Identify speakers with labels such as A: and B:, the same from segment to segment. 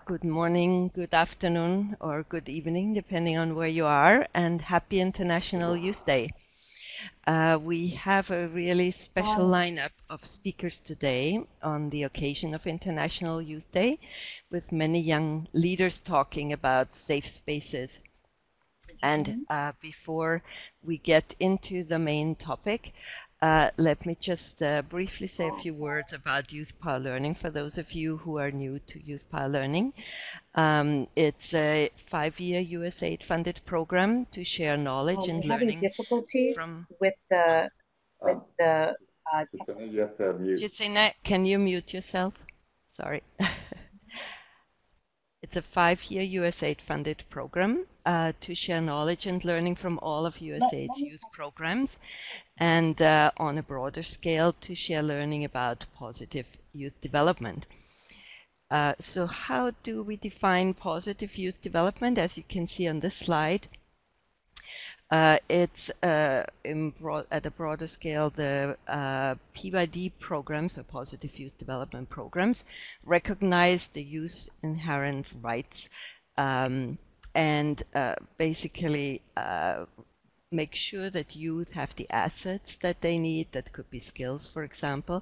A: Good morning, good afternoon, or good evening, depending on where you are, and happy International Youth Day. We have a really special lineup of speakers today on the occasion of International Youth Day, with many young leaders talking about safe spaces. And before we get into the main topic, let me just briefly say a few words about YouthPower Learning for those of you who are new to YouthPower Learning. It's a 5-year USAID funded program to share knowledge and learning
B: difficulties
A: from...
B: with the
C: You have to mute.
A: Justina, can you mute yourself? Sorry. It's a 5-year USAID funded program to share knowledge and learning from all of USAID's youth programs, and on a broader scale to share learning about positive youth development. So how do we define positive youth development? As you can see on this slide, it's at a broader scale, the PYD programs, or positive youth development programs, recognize the youth's inherent rights and basically make sure that youth have the assets that they need, that could be skills, for example,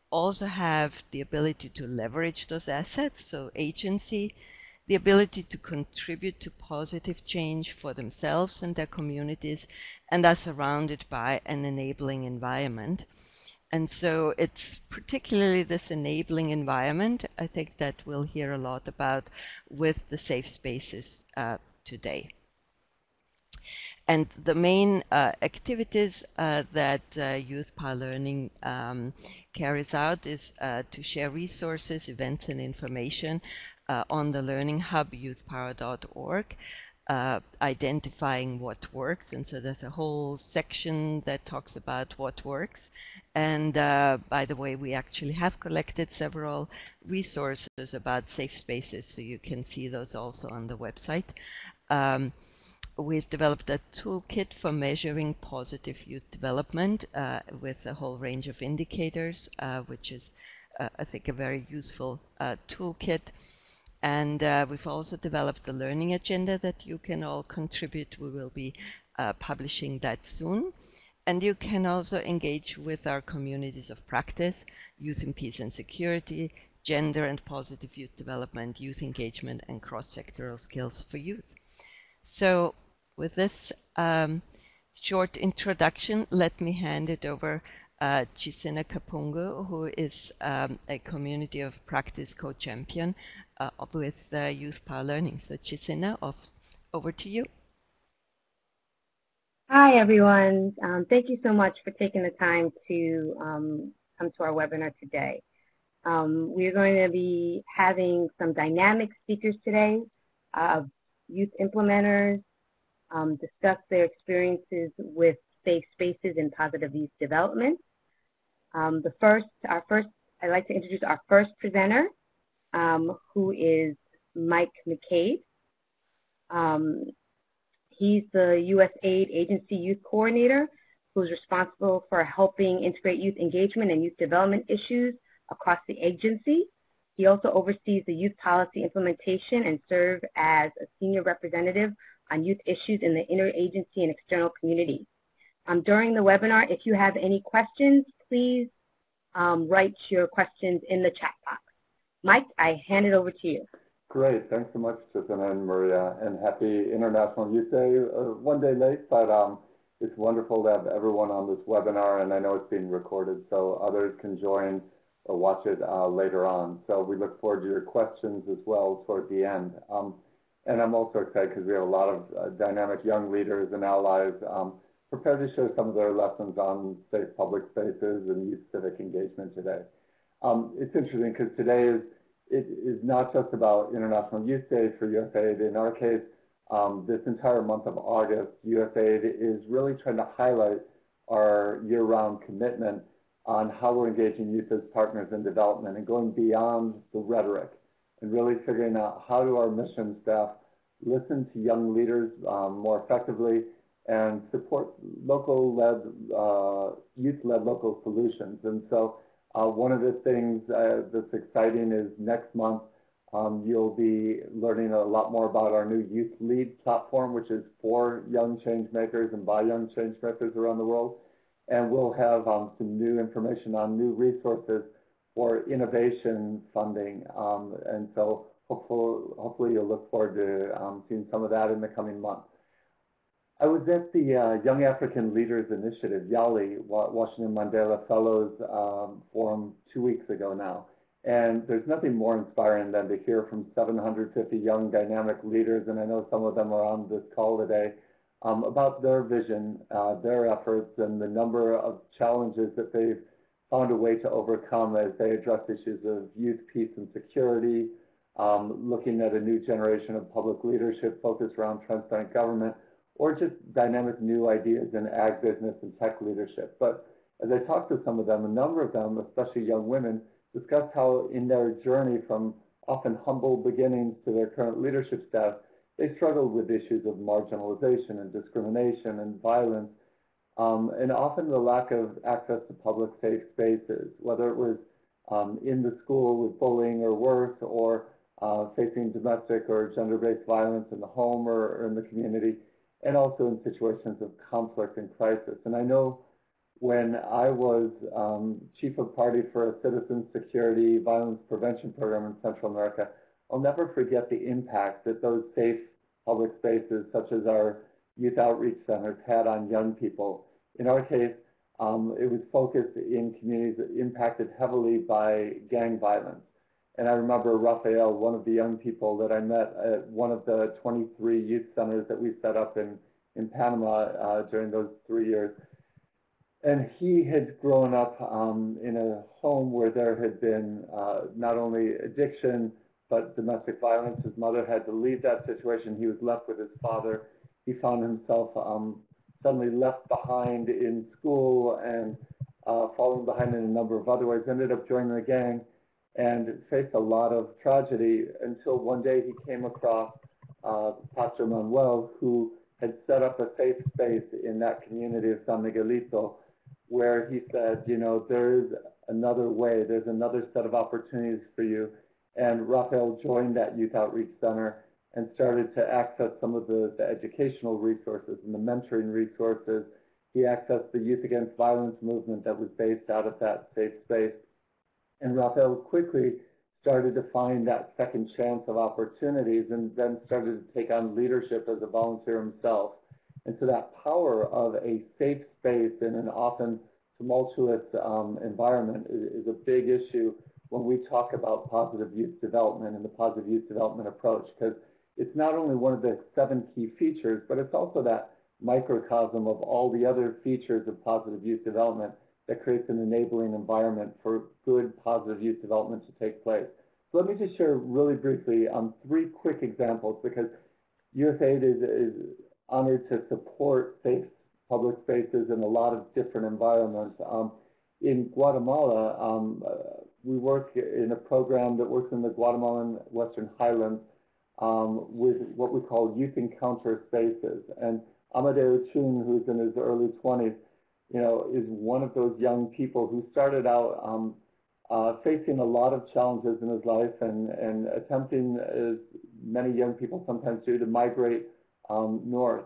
A: also have the ability to leverage those assets, so agency, the ability to contribute to positive change for themselves and their communities, and are surrounded by an enabling environment. And so it's particularly this enabling environment, I think, that we'll hear a lot about with the safe spaces today. And the main activities that YouthPower Learning carries out is to share resources, events, and information on the Learning Hub, youthpower.org, identifying what works. And so there's a whole section that talks about what works. And by the way, we actually have collected several resources about safe spaces, so you can see those also on the website. We've developed a toolkit for measuring positive youth development with a whole range of indicators, which is, I think, a very useful toolkit. And we've also developed a learning agenda that you can all contribute. We will be publishing that soon. And you can also engage with our communities of practice, youth in peace and security, gender and positive youth development, youth engagement, and cross-sectoral skills for youth. So with this short introduction, let me hand it over Chisena Kapungu, who is a community of practice co-champion with YouthPower Learning. So Chisena, over to you.
B: Hi, everyone. Thank you so much for taking the time to come to our webinar today. We're going to be having some dynamic speakers today, youth implementers, discuss their experiences with safe spaces and positive youth development. I'd like to introduce our first presenter, who is McCabe. He's the USAID Agency Youth Coordinator, who's responsible for helping integrate youth engagement and youth development issues across the agency. He also oversees the youth policy implementation and serves as a senior representative on youth issues in the interagency and external community. During the webinar, if you have any questions, please write your questions in the chat box. Mike, I hand it over to you.
C: Great. Thanks so much, Chisena and Maria, and happy International Youth Day. One day late, but it's wonderful to have everyone on this webinar, and I know it's being recorded, so others can join or watch it later on. So we look forward to your questions as well toward the end. And I'm also excited because we have a lot of dynamic young leaders and allies prepared to share some of their lessons on safe public spaces and youth civic engagement today. It's interesting because today is not just about International Youth Day for USAID. In our case, this entire month of August, USAID is really trying to highlight our year-round commitment on how we're engaging youth as partners in development and going beyond the rhetoric and really figuring out how do our mission staff listen to young leaders more effectively and support local-led, youth-led local solutions. And so one of the things that's exciting is next month You'll be learning a lot more about our new Youth Lead platform, which is for young change makers and by young change makers around the world. And we'll have some new information on new resources for innovation funding. And so hopefully you'll look forward to seeing some of that in the coming months. I was at the Young African Leaders Initiative, YALI, Washington Mandela Fellows Forum 2 weeks ago now. And there's nothing more inspiring than to hear from 750 young dynamic leaders, and I know some of them are on this call today, about their vision, their efforts, and the number of challenges that they've found a way to overcome as they address issues of youth, peace, and security, looking at a new generation of public leadership focused around transparent government, or just dynamic new ideas in ag business and tech leadership. But as I talked to some of them, a number of them, especially young women, discussed how in their journey from often humble beginnings to their current leadership status, they struggled with issues of marginalization and discrimination and violence, and often the lack of access to public safe spaces, whether it was in the school with bullying or worse, or facing domestic or gender-based violence in the home or in the community, and also in situations of conflict and crisis. And I know when I was chief of party for a citizen security violence prevention program in Central America, I'll never forget the impact that those safe public spaces, such as our youth outreach centers, had on young people. In our case, it was focused in communities impacted heavily by gang violence. And I remember Rafael, one of the young people that I met at one of the 23 youth centers that we set up in Panama during those 3 years. And he had grown up in a home where there had been not only addiction, but domestic violence. His mother had to leave that situation. He was left with his father. He found himself suddenly left behind in school and falling behind in a number of other ways, ended up joining the gang and faced a lot of tragedy until one day he came across Pastor Manuel, who had set up a safe space in that community of San Miguelito, where he said, you know, there's another way, there's another set of opportunities for you. And Rafael joined that youth outreach center and started to access some of the educational resources and the mentoring resources. He accessed the Youth Against Violence movement that was based out of that safe space. And Rafael quickly started to find that second chance of opportunities and then started to take on leadership as a volunteer himself. And so that power of a safe space in an often tumultuous environment is a big issue when we talk about positive youth development and the positive youth development approach, because it's not only one of the 7 key features, but it's also that microcosm of all the other features of positive youth development that creates an enabling environment for good positive youth development to take place. So let me just share really briefly 3 quick examples, because USAID is honored to support safe public spaces in a lot of different environments. In Guatemala, we work in a program that works in the Guatemalan Western Highlands with what we call youth encounter spaces. And Amadeo Chun, who's in his early 20s, you know, is one of those young people who started out facing a lot of challenges in his life and attempting, as many young people sometimes do, to migrate north.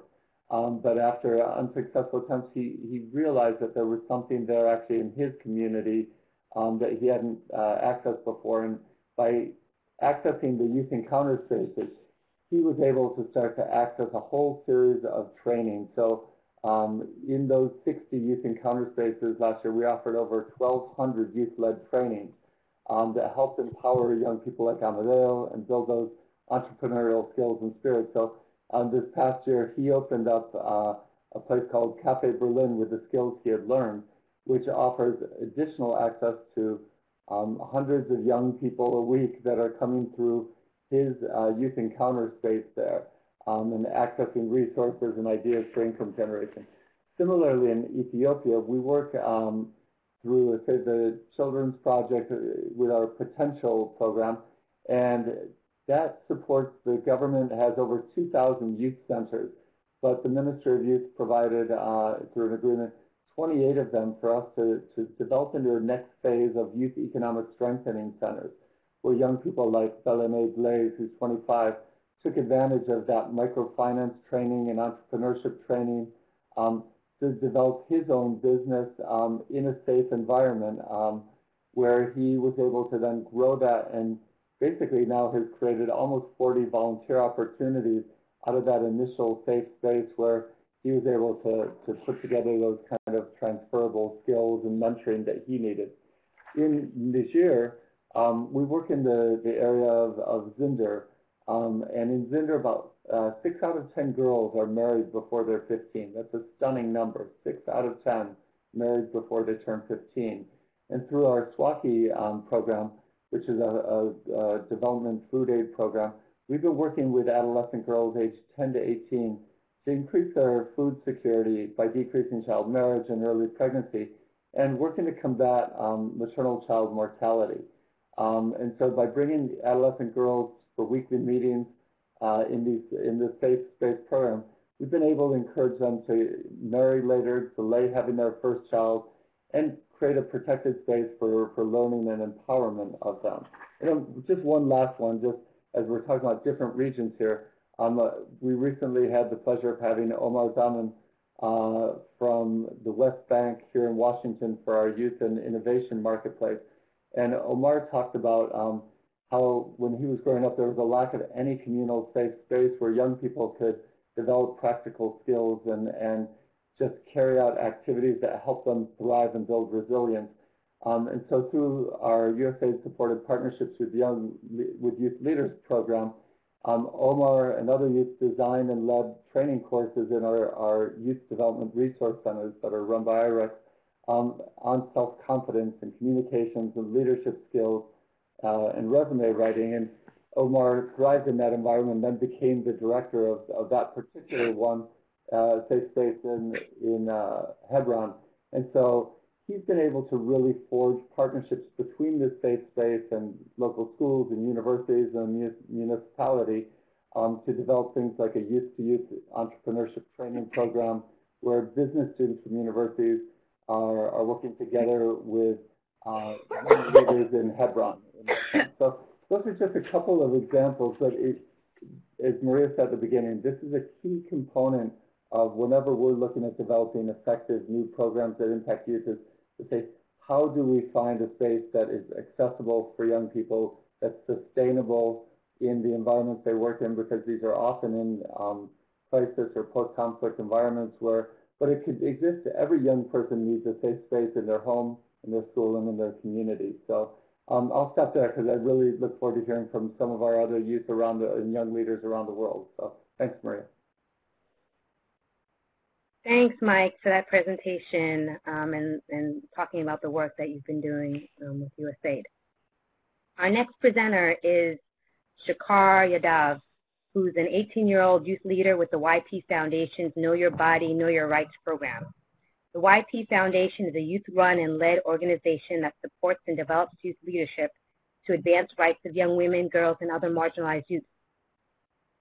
C: But after unsuccessful attempts, he realized that there was something there actually in his community that he hadn't accessed before. And by accessing the youth encounter spaces, he was able to start to access a whole series of training. So in those 60 youth encounter spaces last year, we offered over 1,200 youth-led trainings that helped empower young people like Amadeo and build those entrepreneurial skills and spirits. So this past year, he opened up a place called Cafe Berlin with the skills he had learned, which offers additional access to hundreds of young people a week that are coming through his youth encounter space there and accessing resources and ideas for income generation. Similarly, in Ethiopia, we work through, say, the Children's Project with our Potential program, and that supports, the government has over 2,000 youth centers, but the Ministry of Youth provided, through an agreement, 28 of them for us to develop into a next phase of youth economic strengthening centers. where young people like Blaise, who's 25, took advantage of that microfinance training and entrepreneurship training to develop his own business in a safe environment where he was able to then grow that and basically now has created almost 40 volunteer opportunities out of that initial safe space where he was able to put together those kind of transferable skills and mentoring that he needed. In Niger, we work in the area of Zinder, and in Zinder about 6 out of 10 girls are married before they're 15. That's a stunning number, 6 out of 10 married before they turn 15. And through our SWAKI program, which is a development food aid program, we've been working with adolescent girls aged 10 to 18 to increase their food security by decreasing child marriage and early pregnancy and working to combat maternal child mortality. And so by bringing adolescent girls for weekly meetings in this safe space program, we've been able to encourage them to marry later, delay having their first child, and create a protected space for learning and empowerment of them. And just one last one, just as we're talking about different regions here, we recently had the pleasure of having Omar Zaman from the West Bank here in Washington for our Youth and Innovation Marketplace. And Omar talked about how when he was growing up, there was a lack of any communal safe space where young people could develop practical skills and just carry out activities that help them thrive and build resilience. And so through our USAID supported partnerships with Youth Leaders program, Omar and other youth designed and led training courses in our youth development resource centers that are run by IREX on self-confidence and communications and leadership skills and resume writing. And Omar thrived in that environment and then became the director of that particular one, safe space in Hebron. And so he's been able to really forge partnerships between this safe space and local schools and universities and municipality to develop things like a youth-to-youth entrepreneurship training program where business students from universities are working together with young leaders in Hebron. So those are just a couple of examples, but as Maria said at the beginning, this is a key component of whenever we're looking at developing effective new programs that impact youth is to say, how do we find a space that is accessible for young people, that's sustainable in the environments they work in, because these are often in crisis or post-conflict environments where, but it could exist, every young person needs a safe space in their home, in their school, and in their community. So I'll stop there because I really look forward to hearing from some of our other youth around and young leaders around the world. So thanks, Maria.
B: Thanks, Mike, for that presentation and talking about the work that you've been doing with USAID. Our next presenter is Shakar Yadav, who's an 18-year-old youth leader with the YP Foundation's Know Your Body, Know Your Rights program. The YP Foundation is a youth-run and led organization that supports and develops youth leadership to advance rights of young women, girls, and other marginalized youth.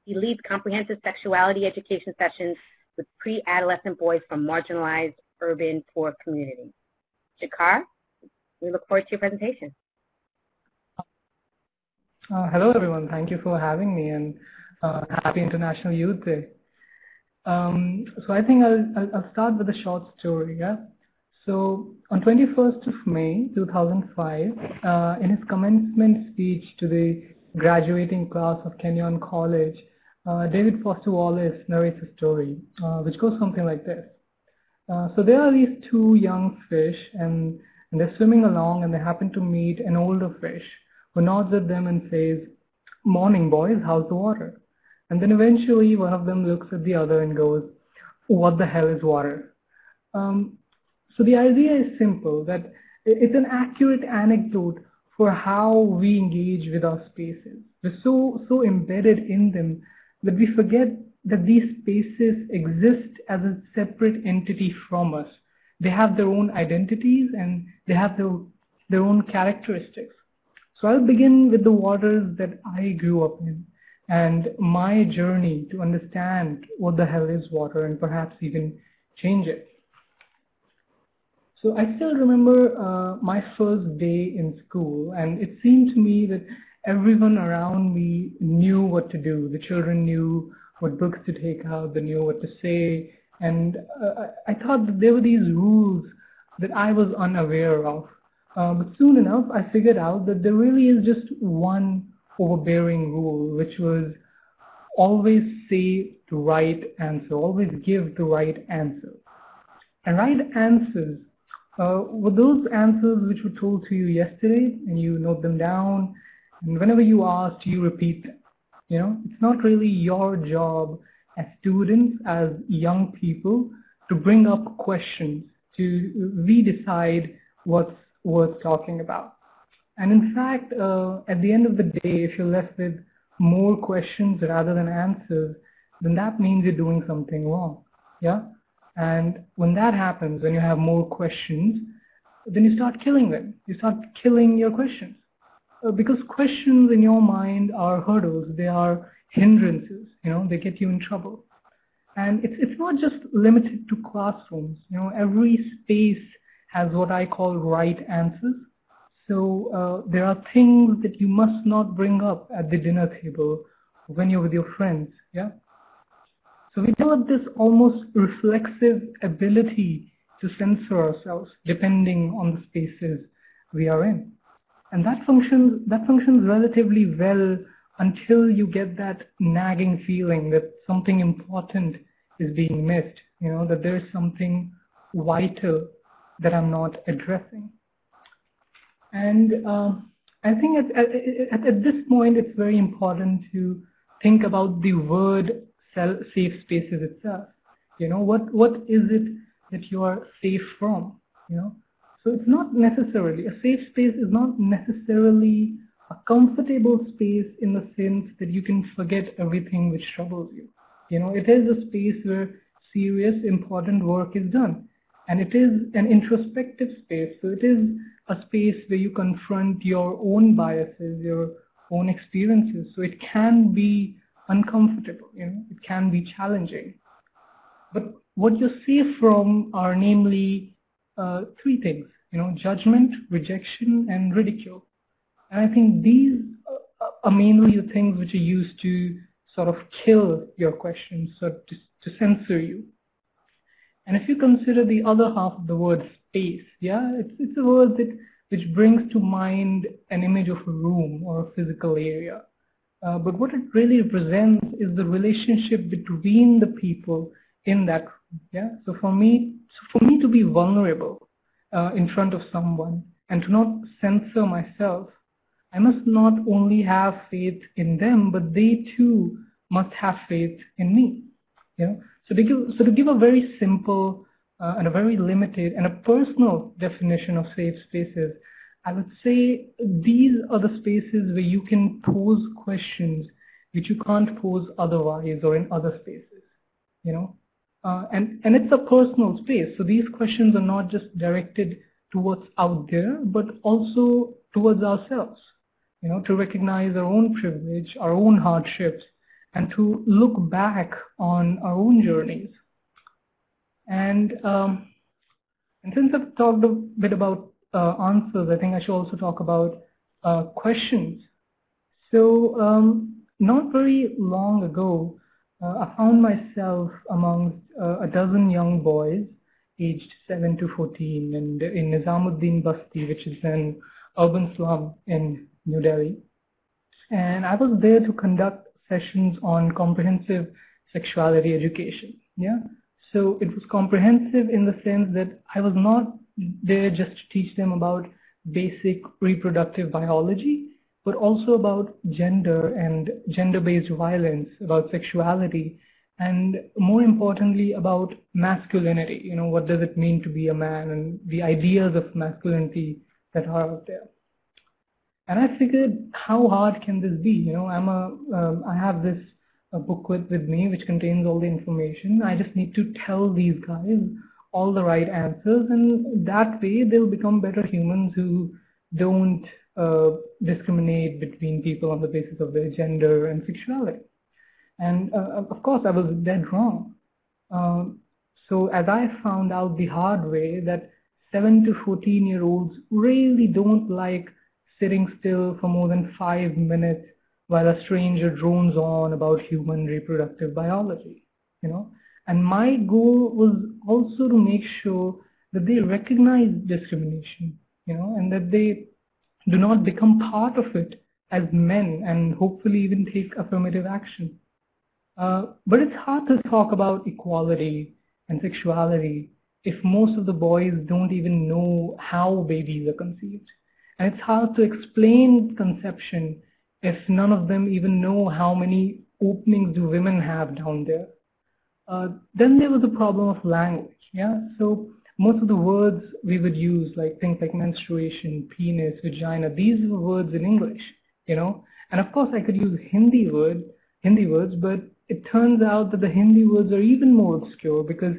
B: He leads comprehensive sexuality education sessions with pre-adolescent boys from marginalized urban poor communities. Shakar, we look forward to your presentation.
D: Hello, everyone. Thank you for having me, and happy International Youth Day. So I think I'll start with a short story. Yeah. So on 21st of May 2005, in his commencement speech to the graduating class of Kenyon College, David Foster Wallace narrates a story which goes something like this. So there are these two young fish, and they're swimming along, and they happen to meet an older fish who nods at them and says, "Morning, boys, how's the water?" And then eventually one of them looks at the other and goes, "What the hell is water?" So the idea is simple, that it's an accurate anecdote for how we engage with our spaces. We're so embedded in them that we forget that these spaces exist as a separate entity from us. They have their own identities and they have their own characteristics. So I'll begin with the waters that I grew up in and my journey to understand what the hell is water and perhaps even change it. So I still remember my first day in school, and it seemed to me that everyone around me knew what to do. The children knew what books to take out, they knew what to say, and I thought that there were these rules that I was unaware of. But soon enough, I figured out that there really is just one overbearing rule, which was always say the right answer, always give the right answer. And right answers were those answers which were told to you yesterday, and you note them down, and whenever you asked, you repeat them. You know, it's not really your job as students, as young people, to bring up questions, to redecide what's worth talking about. And in fact, at the end of the day, if you're left with more questions rather than answers, then that means you're doing something wrong. Yeah? And when that happens, when you have more questions, then you start killing them. You start killing your questions. Because questions in your mind are hurdles, they are hindrances, you know, they get you in trouble. And it's not just limited to classrooms. You know, every space has what I call right answers. So there are things that you must not bring up at the dinner table when you're with your friends. Yeah. So we develop this almost reflexive ability to censor ourselves depending on the spaces we are in. And that functions relatively well until you get that nagging feeling that something important is being missed, you know, that there is something vital that I'm not addressing. And I think at this point, it's very important to think about the word safe spaces itself. You know, what is it that you are safe from? You know, so it's not necessarily, a safe space is not necessarily a comfortable space in the sense that you can forget everything which troubles you. You know, it is a space where serious, important work is done. And it is an introspective space. So it is a space where you confront your own biases, your own experiences. So it can be uncomfortable, you know, it can be challenging. But what you're safe from are namely three things, you know, judgment, rejection, and ridicule. And I think these are mainly the things which are used to sort of kill your questions, so to censor you. And if you consider the other half of the word space, yeah, it's a word which brings to mind an image of a room or a physical area. But what it really represents is the relationship between the people in that room. Yeah. So for me to be vulnerable in front of someone and to not censor myself, I must not only have faith in them, but they too must have faith in me. You know? So to give a very simple and a very limited and a personal definition of safe spaces, I would say these are the spaces where you can pose questions which you can't pose otherwise or in other spaces. You know, and it's a personal space. So these questions are not just directed to what's out there, but also towards ourselves. You know, to recognize our own privilege, our own hardships, and to look back on our own journeys. And since I've talked a bit about answers, I think I should also talk about questions. So not very long ago, I found myself amongst a dozen young boys aged 7 to 14 and in Nizamuddin Basti, which is an urban slum in New Delhi. And I was there to conduct sessions on comprehensive sexuality education. Yeah. So it was comprehensive in the sense that I was not there just to teach them about basic reproductive biology, but also about gender and gender-based violence, about sexuality, and more importantly about masculinity. You know, what does it mean to be a man and the ideas of masculinity that are out there. And I figured, how hard can this be? You know, I have this booklet with me which contains all the information. I just need to tell these guys all the right answers, and that way they'll become better humans who don't discriminate between people on the basis of their gender and sexuality. And of course, I was dead wrong. So as I found out the hard way, that 7 to 14-year-olds really don't like sitting still for more than 5 minutes while a stranger drones on about human reproductive biology, And my goal was also to make sure that they recognize discrimination, and that they do not become part of it as men and hopefully even take affirmative action. But it's hard to talk about equality and sexuality if most of the boys don't even know how babies are conceived. And it's hard to explain conception if none of them even know how many openings do women have down there. Then there was the problem of language. So most of the words we would use, like things like menstruation, penis, vagina, these were words in English, And of course I could use Hindi words, but it turns out that the Hindi words are even more obscure because,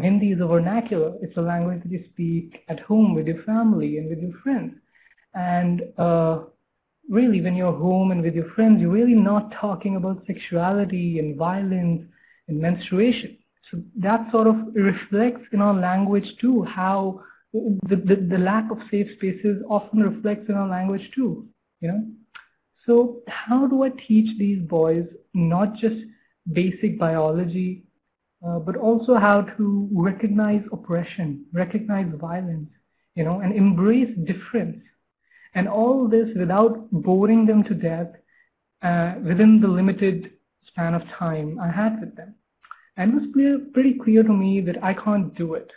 D: Hindi is a vernacular. It's a language that you speak at home with your family and with your friends. And really, when you're home and with your friends, you're really not talking about sexuality and violence and menstruation. So that sort of reflects in our language too, how the lack of safe spaces often reflects in our language too, So how do I teach these boys not just basic biology, but also how to recognize oppression, recognize violence, and embrace difference? And all this without boring them to death within the limited span of time I had with them. And it was pretty clear to me that I can't do it,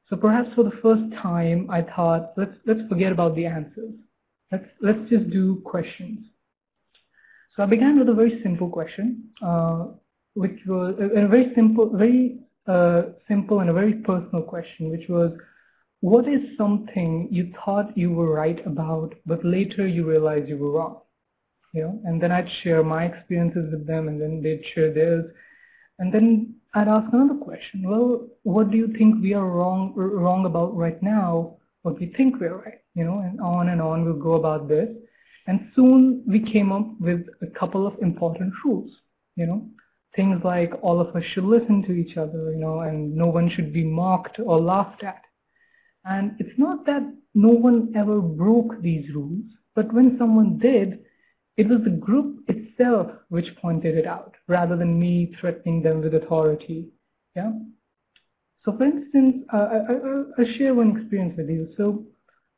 D: So perhaps for the first time, I thought, let's forget about the answers. Let's just do questions. So I began with a very simple question, which was a very simple and a very personal question, which was, what is something you thought you were right about, but later you realized you were wrong? And then I'd share my experiences with them, and then they'd share theirs. And then I'd ask another question. Well, what do you think we are wrong about right now? What we think we're right, and on we'll go about this. And soon we came up with a couple of important rules, things like all of us should listen to each other, and no one should be mocked or laughed at. And it's not that no one ever broke these rules, but when someone did, it was the group itself which pointed it out, rather than me threatening them with authority. So for instance, I'll share one experience with you. So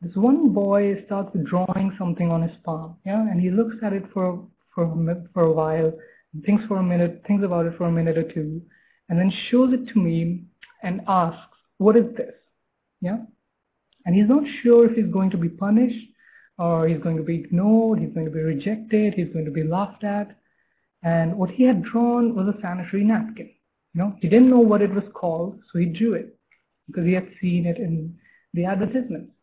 D: this one boy starts drawing something on his palm, and he looks at it for a while, thinks about it for a minute or two, and then shows it to me and asks, what is this? And he's not sure if he's going to be punished, or he's going to be ignored, he's going to be rejected, he's going to be laughed at. And what he had drawn was a sanitary napkin. He didn't know what it was called, so he drew it because he had seen it in the advertisements.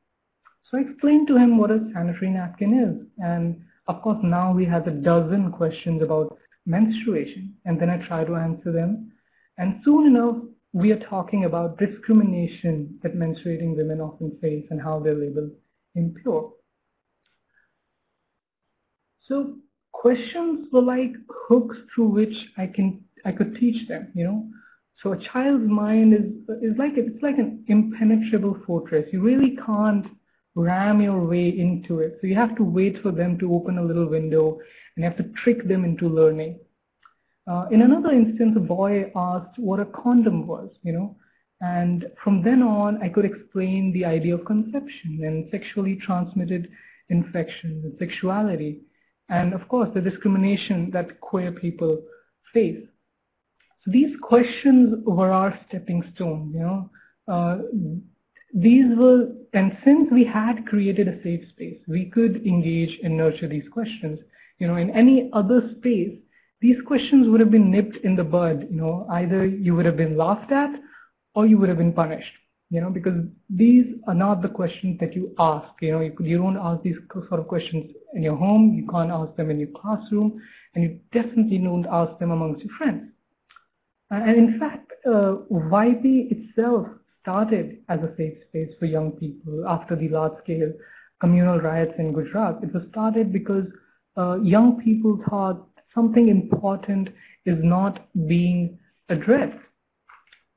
D: So I explained to him what a sanitary napkin is. And of course, now we have a dozen questions about menstruation, and then I try to answer them. And soon enough, we are talking about discrimination that menstruating women often face and how they're labeled impure. So questions were like hooks through which I could teach them, So a child's mind is like an impenetrable fortress. You really can't ram your way into it. So you have to wait for them to open a little window, and you have to trick them into learning. In another instance, a boy asked what a condom was, and from then on, I could explain the idea of conception and sexually transmitted infections and sexuality, and of course, the discrimination that queer people face. So these questions were our stepping stone, and since we had created a safe space, we could engage and nurture these questions. In any other space, these questions would have been nipped in the bud. Either you would have been laughed at or you would have been punished, because these are not the questions that you ask. You don't ask these sort of questions in your home, you can't ask them in your classroom, and you definitely don't ask them amongst your friends. And in fact, YP itself started as a safe space for young people after the large-scale communal riots in Gujarat. It was started because young people thought something important is not being addressed.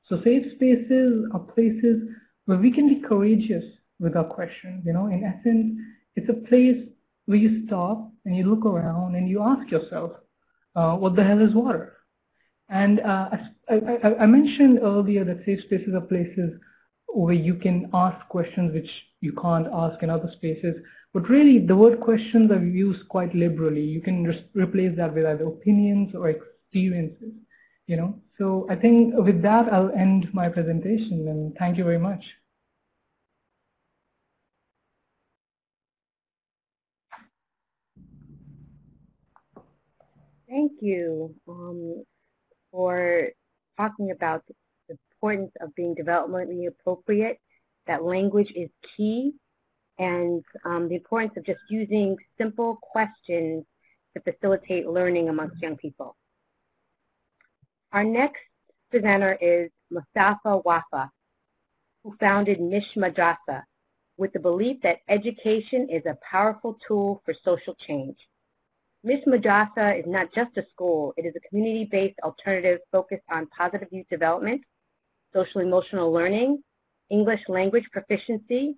D: So safe spaces are places where we can be courageous, with our questions. In essence, it's a place where you stop and you look around and you ask yourself, what the hell is water? And I mentioned earlier that safe spaces are places where you can ask questions which you can't ask in other spaces. But really, the word questions are used quite liberally. You can replace that with either opinions or experiences. So I think with that, I'll end my presentation, and thank you very much.
B: Thank you for talking about the importance of being developmentally appropriate, that language is key, and the importance of just using simple questions to facilitate learning amongst young people. Our next presenter is Mostafa Wafa, who founded Mish Madrasa with the belief that education is a powerful tool for social change. Mish Madrasa is not just a school, it is a community-based alternative focused on positive youth development, social-emotional learning, English language proficiency,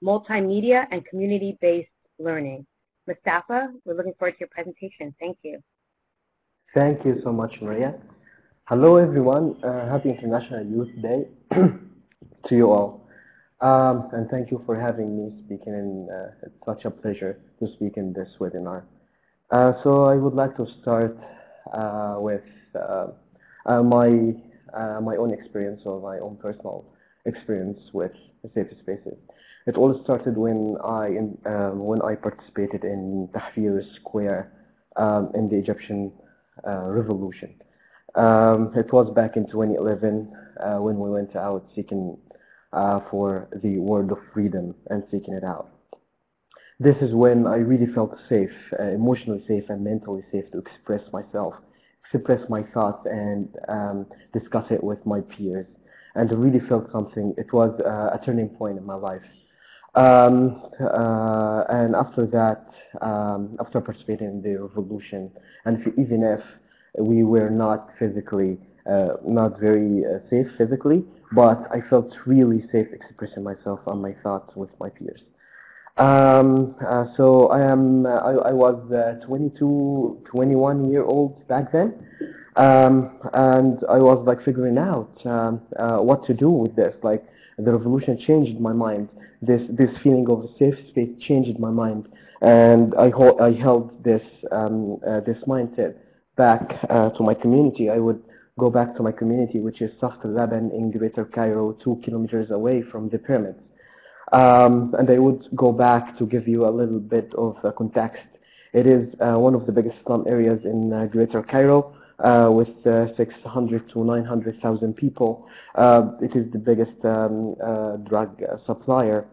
B: multimedia, and community-based learning. Mostafa, we're looking forward to your presentation. Thank you.
E: Thank you so much, Maria. Hello, everyone. Happy International Youth Day to you all. And thank you for having me speaking, and it's such a pleasure to speak in this webinar. So I would like to start with my own experience, or my own personal experience with safe spaces. It all started when I participated in Tahrir Square in the Egyptian Revolution. It was back in 2011 when we went out seeking for the word of freedom and seeking it out. This is when I really felt safe, emotionally safe and mentally safe to express myself, express my thoughts, and discuss it with my peers. And I really felt something. It was a turning point in my life. And after that, after participating in the revolution, and even if we were not physically, not very safe physically, but I felt really safe expressing myself and my thoughts with my peers. So I was 22, 21 year old back then, and I was like figuring out what to do with this. Like, the revolution changed my mind. This feeling of a safe space changed my mind, and I held this this mindset back to my community. I would go back to my community, which is South Lebanon in Greater Cairo, 2 kilometers away from the pyramids. And I would go back to give you a little bit of context. It is one of the biggest slum areas in Greater Cairo, with 600 to 900,000 people. It is the biggest drug supplier,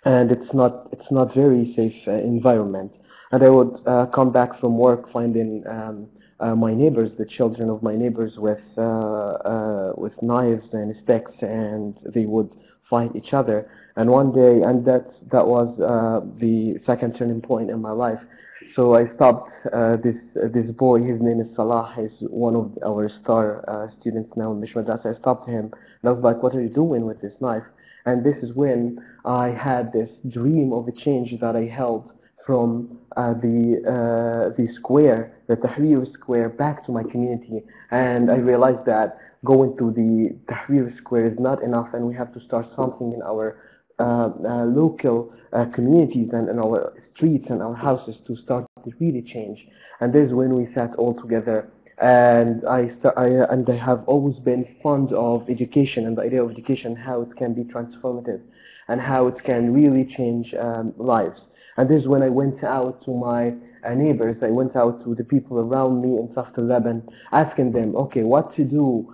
E: and it's not very safe environment. And I would come back from work finding my neighbors, the children of my neighbors, with knives and sticks, and they would fight each other. And one day, and that was the second turning point in my life. So I stopped this boy. His name is Salah. He's one of our star students now in Mish Madrasa. I stopped him, and I was like, "What are you doing with this knife?" And this is when I had this dream of a change that I held from the square, the Tahrir Square, back to my community. And I realized that going to the Tahrir Square is not enough, and we have to start something in our local communities and in our streets and our houses to start to really change. And this is when we sat all together. And I have always been fond of education and the idea of education, how it can be transformative and how it can really change lives. And this is when I went out to my neighbors. I went out to the people around me in South Lebanon, asking them, okay, what to do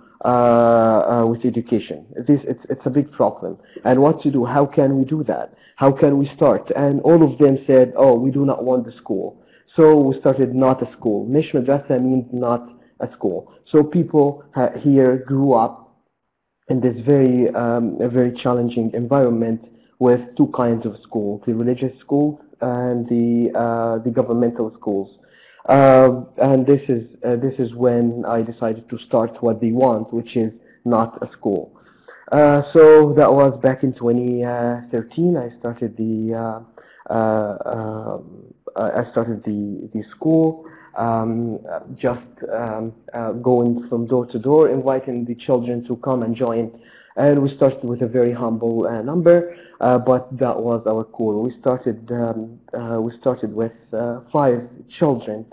E: with education. It's a big problem. And what to do? How can we do that? How can we start? And all of them said, oh, we do not want the school. So we started not a school. Mish Madrasa means not a school. So people here grew up in this a very challenging environment with two kinds of schools: the religious schools and the governmental schools. And this is when I decided to start what they want, which is not a school. So that was back in 2013. I started the school, just going from door to door, inviting the children to come and join. And we started with a very humble number, but that was our core. We started with 5 children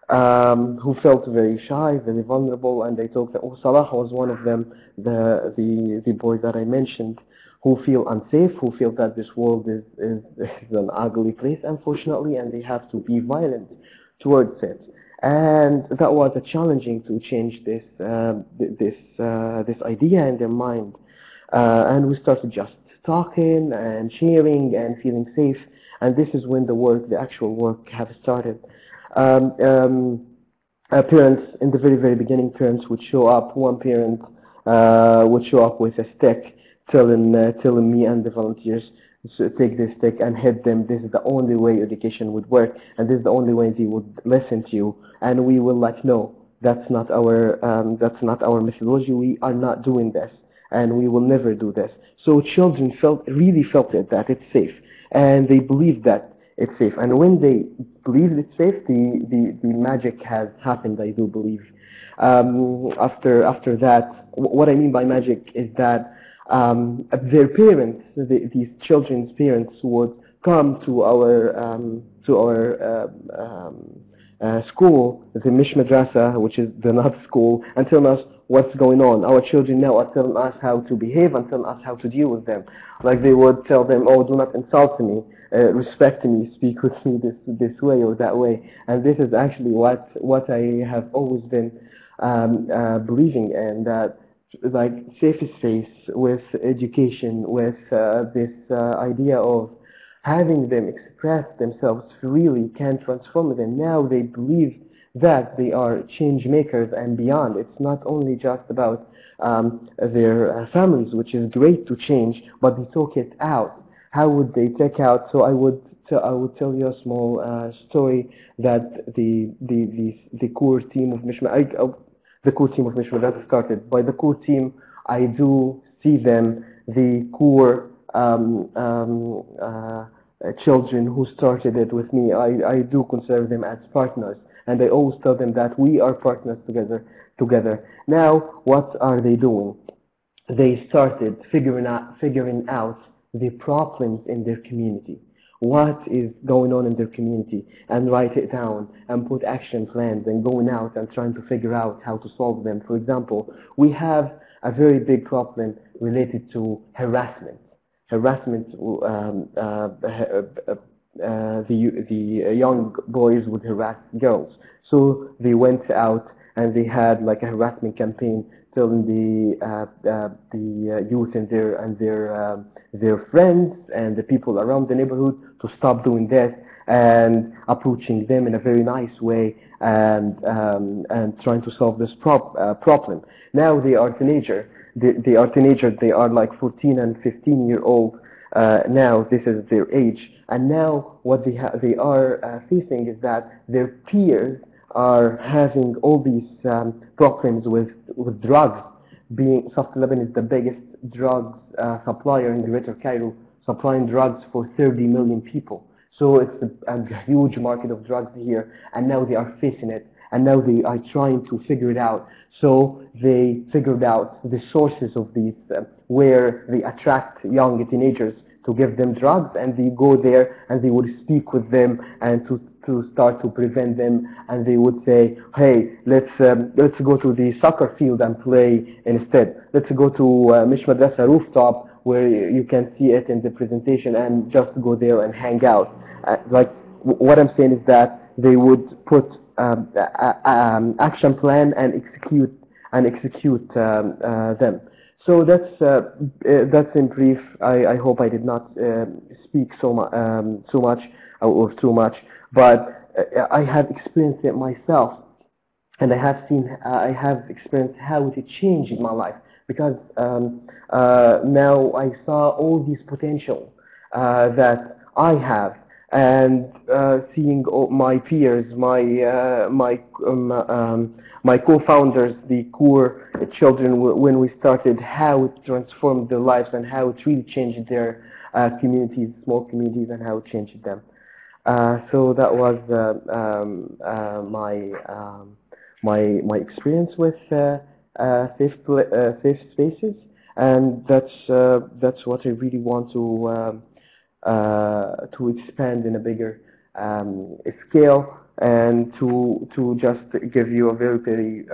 E: who felt very shy, very vulnerable, and they talked that Salah was one of them, the boy that I mentioned, who feel unsafe, who feel that this world is an ugly place, unfortunately, and they have to be violent towards it. And that was a challenging to change this idea in their mind. And we started just talking and sharing and feeling safe. And this is when the actual work, have started. Parents, in the very beginning, parents would show up. One parent would show up with a stick, telling me and the volunteers to take this stick and hit them. This is the only way education would work, and this is the only way they would listen to you. And we will like, no, that's not our methodology. We are not doing this, and we will never do this. So children really felt it, that it's safe, and they believed that it's safe. And when they believe it's safe, the magic has happened, I do believe. After that, what I mean by magic is that their parents, these children's parents, would come to our school, the Mish Madrasa, which is the not school, and tell us what's going on. Our children now are telling us how to behave and telling us how to deal with them. Like they would tell them, oh, do not insult me, respect me, speak with me this way or that way. And this is actually what I have always been believing in, that like safe space with education, with this idea of having them express themselves freely can transform them. Now they believe that they are change makers and beyond. It's not only just about their families, which is great to change, but they talk it out. How would they take out? So I would tell you a small story that the core team of Mish that started. By the core team, I do see them, the core children who started it with me. I do consider them as partners, and I always tell them that we are partners together. Now, what are they doing? They started figuring out the problems in their community. What is going on in their community, and write it down and put action plans and going out and trying to figure out how to solve them. For example, we have a very big problem related to harassment. The young boys would harass girls. So they went out and they had like a harassment campaign, telling the youth and their friends and the people around the neighborhood to stop doing this, and approaching them in a very nice way, and trying to solve this problem. Now they are teenagers. They are like 14 and 15-year-old. Now this is their age, and now what they are facing is that their peers are having all these problems with drugs. Being South Lebanon is the biggest drugs supplier in Greater Cairo, supplying drugs for 30 million people. So it's a huge market of drugs here, and now they are facing it, and now they are trying to figure it out. So they figured out the sources of these, where they attract young teenagers to give them drugs, and they go there and they would speak with them and to start to prevent them, and they would say, hey, let's go to the soccer field and play instead. Let's go to Mish Madrasa rooftop where you can see it in the presentation, and just go there and hang out. Like what I'm saying is that they would put action plan and execute them. So that's in brief. I hope I did not speak so much or too much, but I have experienced it myself, and I have experienced how it changed my life, because now I saw all these potential that I have, and seeing all my peers, my co-founders, the core children, when we started, how it transformed their lives and how it really changed their communities, small communities, and how it changed them. So that was my experience with safe spaces, and that's what I really want to expand in a bigger scale, and to just give you a very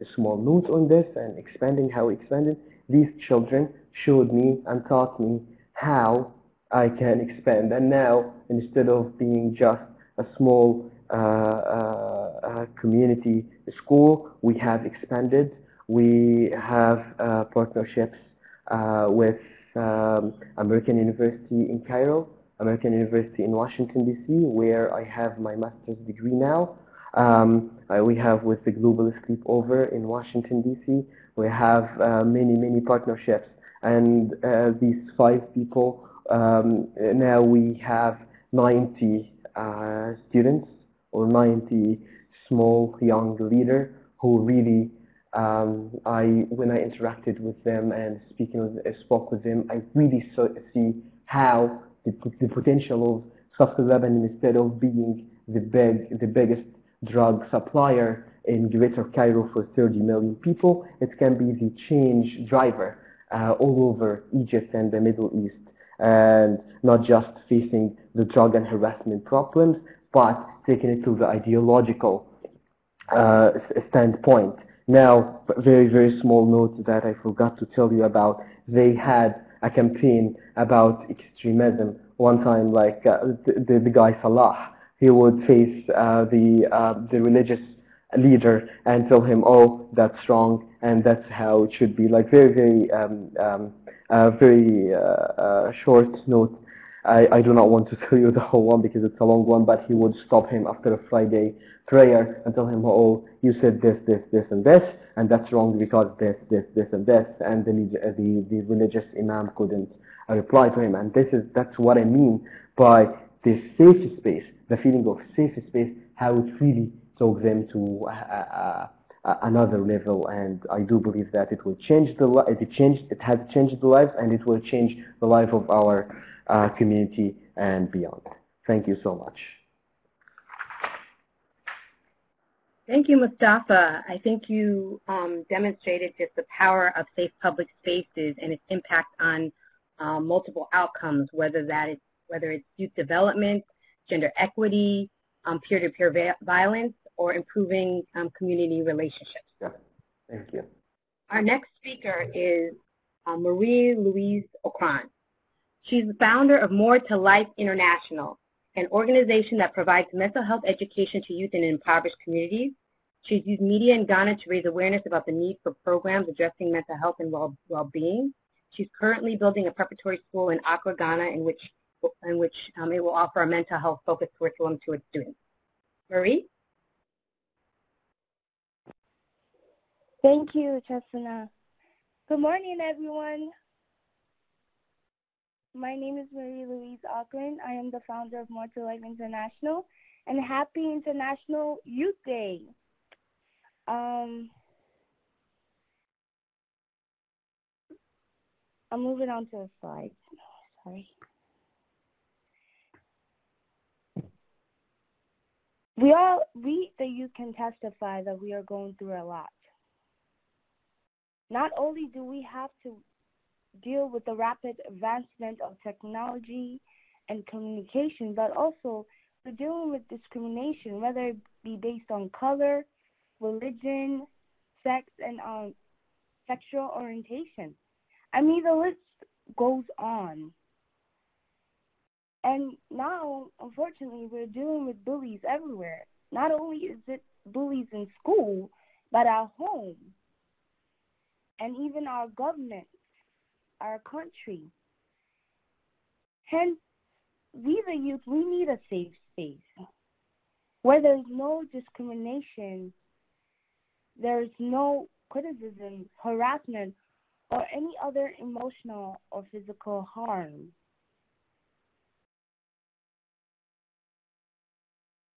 E: small note on this and expanding how expanded. These children showed me and taught me how I can expand, and now instead of being just a small community school, we have expanded. We have partnerships with American University in Cairo, American University in Washington, D.C., where I have my master's degree now. We have with the Global Sleepover in Washington, D.C. We have many partnerships. And these 5 people, now we have 90 students or 90 small young leaders who really when I interacted with them and spoke with them, I really see how the potential of South Lebanon, instead of being the biggest drug supplier in Greater Cairo for 30 million people, it can be the change driver all over Egypt and the Middle East, and not just facing the drug and harassment problems, but taking it to the ideological standpoint. Now, very small note that I forgot to tell you about. They had a campaign about extremism. One time, like the guy Salah, he would face the religious leader and tell him, "Oh, that's wrong, and that's how it should be." Like very short note. I do not want to tell you the whole one because it's a long one, but he would stop him after a Friday prayer and tell him, "Oh, you said this, and this, and that's wrong because this, and this," and the religious imam couldn't reply to him. And that's what I mean by this safe space, the feeling of safe space, how it really took them to another level. And I do believe that it will change it has changed the lives, and it will change the life of our community and beyond. Thank you so much.
B: Thank you, Mostafa. I think you demonstrated just the power of safe public spaces and its impact on multiple outcomes, whether it's youth development, gender equity, peer-to-peer violence, or improving community relationships.
E: Yeah. Thank you.
B: Our next speaker is Louise Ocran. She's the founder of More to Life International, an organization that provides mental health education to youth in impoverished communities. She's used media in Ghana to raise awareness about the need for programs addressing mental health and well-being. She's currently building a preparatory school in Accra, Ghana, in which it will offer a mental health focused curriculum to its students. Marie?
F: Thank you, Chesana. Good morning, everyone. My name is Louise Ocran. I am the founder of More to Life International, and happy International Youth Day. I'm moving on to the slides. Sorry. We, the youth, can testify that we are going through a lot. Not only do we have to deal with the rapid advancement of technology and communication, but also we're dealing with discrimination, whether it be based on color, religion, sex, and sexual orientation. I mean, the list goes on. And now, unfortunately, we're dealing with bullies everywhere. Not only is it bullies in school, but at home, and even our government, our country. Hence, we the youth, we need a safe space where there's no discrimination, there's no criticism, harassment, or any other emotional or physical harm.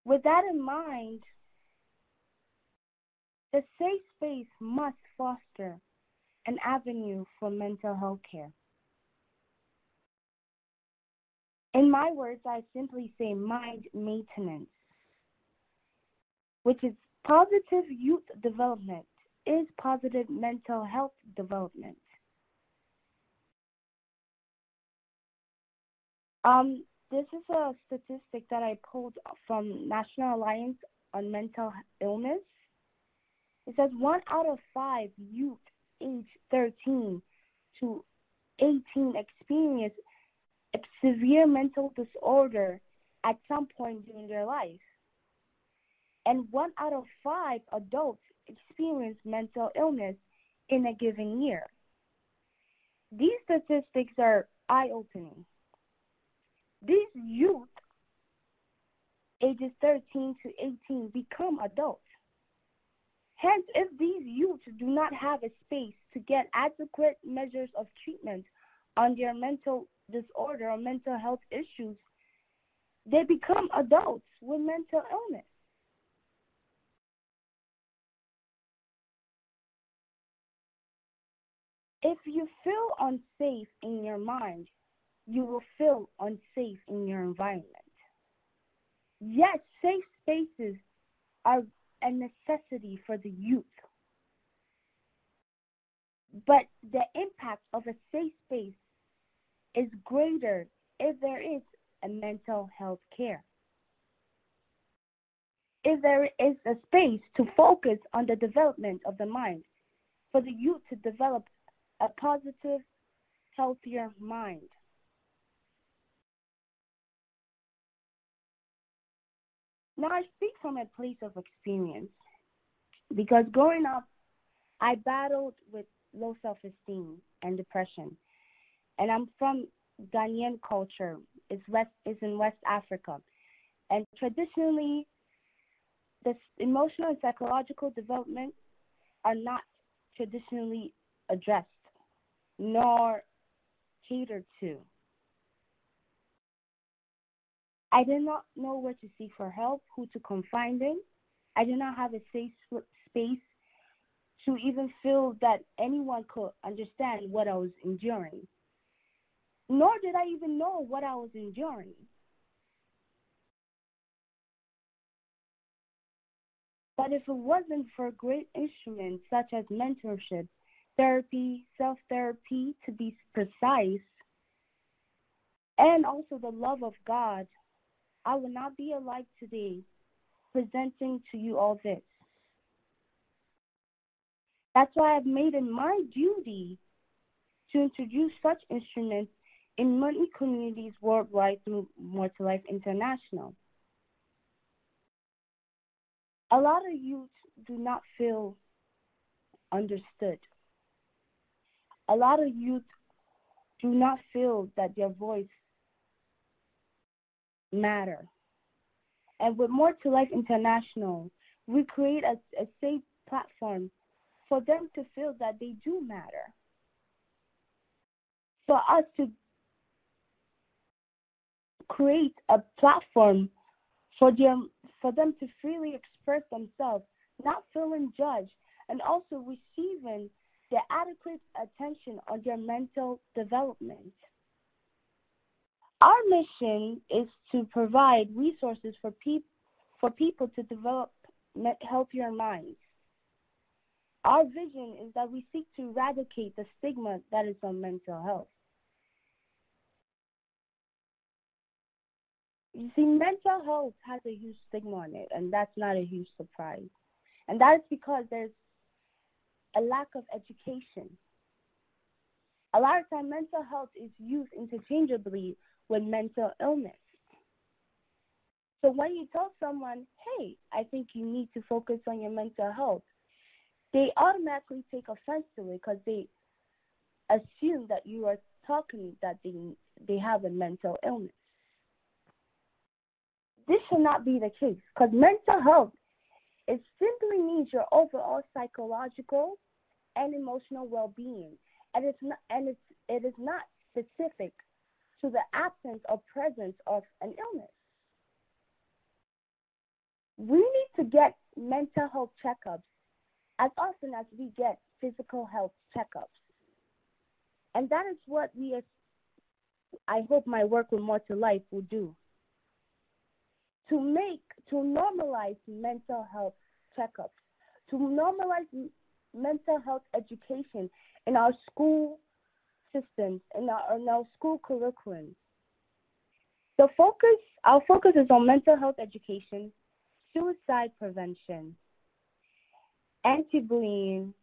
F: With that in mind, the safe space must foster an avenue for mental health care. In my words, I simply say mind maintenance, which is positive youth development is positive mental health development. This is a statistic that I pulled from National Alliance on Mental Illness. It says 1 out of 5 youth aged 13 to 18 experience a severe mental disorder at some point during their life. And 1 out of 5 adults experience mental illness in a given year. These statistics are eye-opening. These youth, ages 13 to 18, become adults. Hence, if these youths do not have a space to get adequate measures of treatment on their mental disorder or mental health issues, they become adults with mental illness. If you feel unsafe in your mind, you will feel unsafe in your environment. Yes, safe spaces are a necessity for the youth. But the impact of a safe space is greater if there is a mental health care. If there is a space to focus on the development of the mind, for the youth to develop a positive, healthier mind. Now, I speak from a place of experience because growing up, I battled with low self-esteem and depression. And I'm from Ghanaian culture. It's in West Africa. And traditionally, the emotional and psychological development are not traditionally addressed nor catered to. I did not know where to seek for help, who to confide in. I did not have a safe space to even feel that anyone could understand what I was enduring. Nor did I even know what I was enduring. But if it wasn't for great instruments such as mentorship, therapy, self-therapy to be precise, and also the love of God, I would not be alive today presenting to you all this. That's why I've made it my duty to introduce such instruments in many communities worldwide through More to Life International. A lot of youth do not feel understood. A lot of youth do not feel that their voice matter. And with More to Life International, we create a safe platform for them to feel that they do matter. For us to create a platform for them to freely express themselves, not feeling judged, and also receiving the adequate attention on their mental development. Our mission is to provide resources for people to develop healthier minds. Our vision is that we seek to eradicate the stigma that is on mental health. You see, mental health has a huge stigma on it, and that's not a huge surprise. And that is because there's a lack of education. A lot of times, mental health is used interchangeably with mental illness. So when you tell someone, hey, I think you need to focus on your mental health, they automatically take offense to it because they assume that you are talking that they have a mental illness. This should not be the case because mental health, it simply means your overall psychological and emotional well-being, and it is not specific to the absence or presence of an illness. we need to get mental health checkups as often as we get physical health checkups. And that is what I hope my work with More to Life will do. To normalize mental health checkups, to normalize mental health education in our school systems, in our school curriculum. Our focus is on mental health education, suicide prevention, anti-bullying,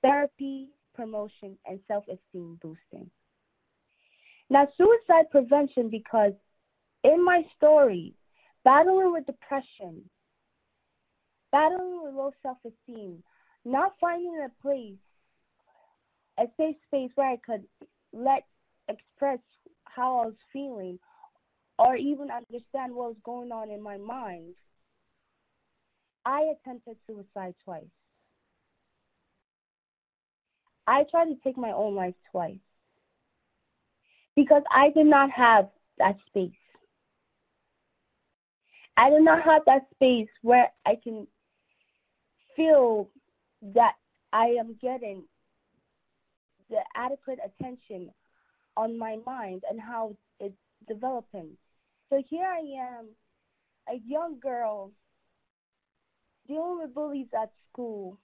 F: therapy, promotion, and self-esteem boosting. Now, suicide prevention, because in my story, battling with depression, battling with low self-esteem, not finding a safe space where I could express how I was feeling or even understand what was going on in my mind, I attempted suicide twice. I tried to take my own life twice because I did not have that space. I did not have that space where I can feel that I am getting the adequate attention on my mind and how it's developing. So here I am, a young girl, dealing with bullies at school.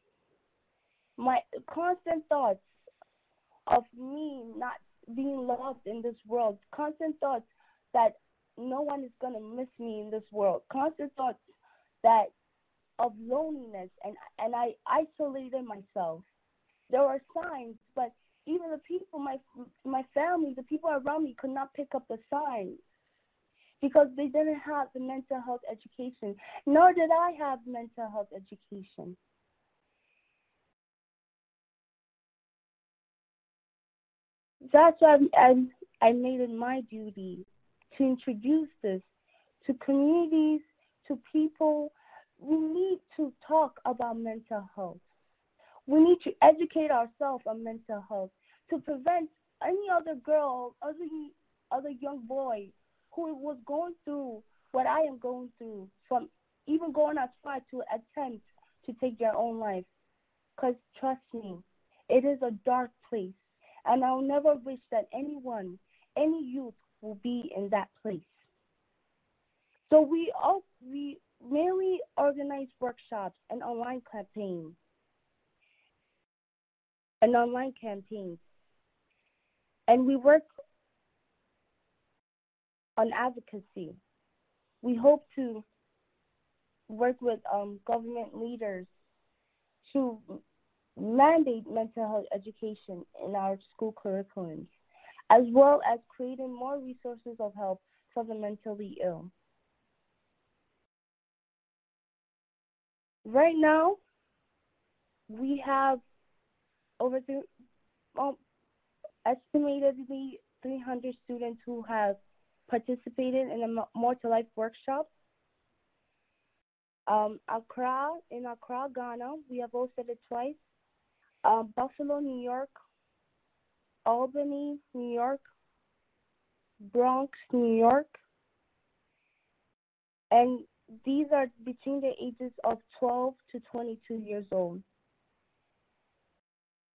F: My constant thoughts of me not being loved in this world, constant thoughts that no one is going to miss me in this world, constant thoughts that of loneliness, and I isolated myself. There were signs, but even the people, my family, the people around me could not pick up the signs because they didn't have the mental health education, nor did I have mental health education. That's why I made it my duty to introduce this to communities, to people. We need to talk about mental health. We need to educate ourselves on mental health to prevent any other girl, other young boy who was going through what I am going through, from even going as far to attempt to take their own life. Because trust me, it is a dark place. And I'll never wish that anyone, any youth will be in that place. So we mainly organize workshops and online campaigns. And we work on advocacy. We hope to work with government leaders to mandate mental health education in our school curriculums, as well as creating more resources of help for the mentally ill. Right now, we have over estimatedly 300 students who have participated in a More to Life workshop. Accra, Ghana, we have hosted it twice. Buffalo, New York, Albany, New York, Bronx, New York. And these are between the ages of 12 to 22 years old.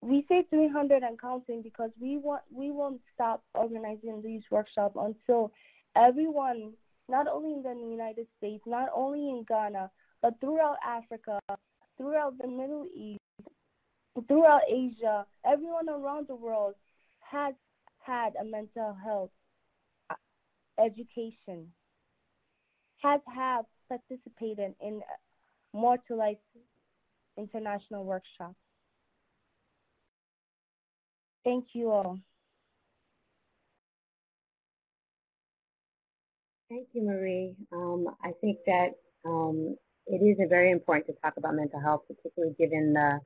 F: We say 300 and counting because we won't stop organizing these workshops until everyone, not only in the United States, not only in Ghana, but throughout Africa, throughout the Middle East, throughout Asia, everyone around the world has had a mental health education, have participated in More to Life international workshop. Thank you all.
B: Thank you, Marie. I think that it is very important to talk about mental health, particularly given the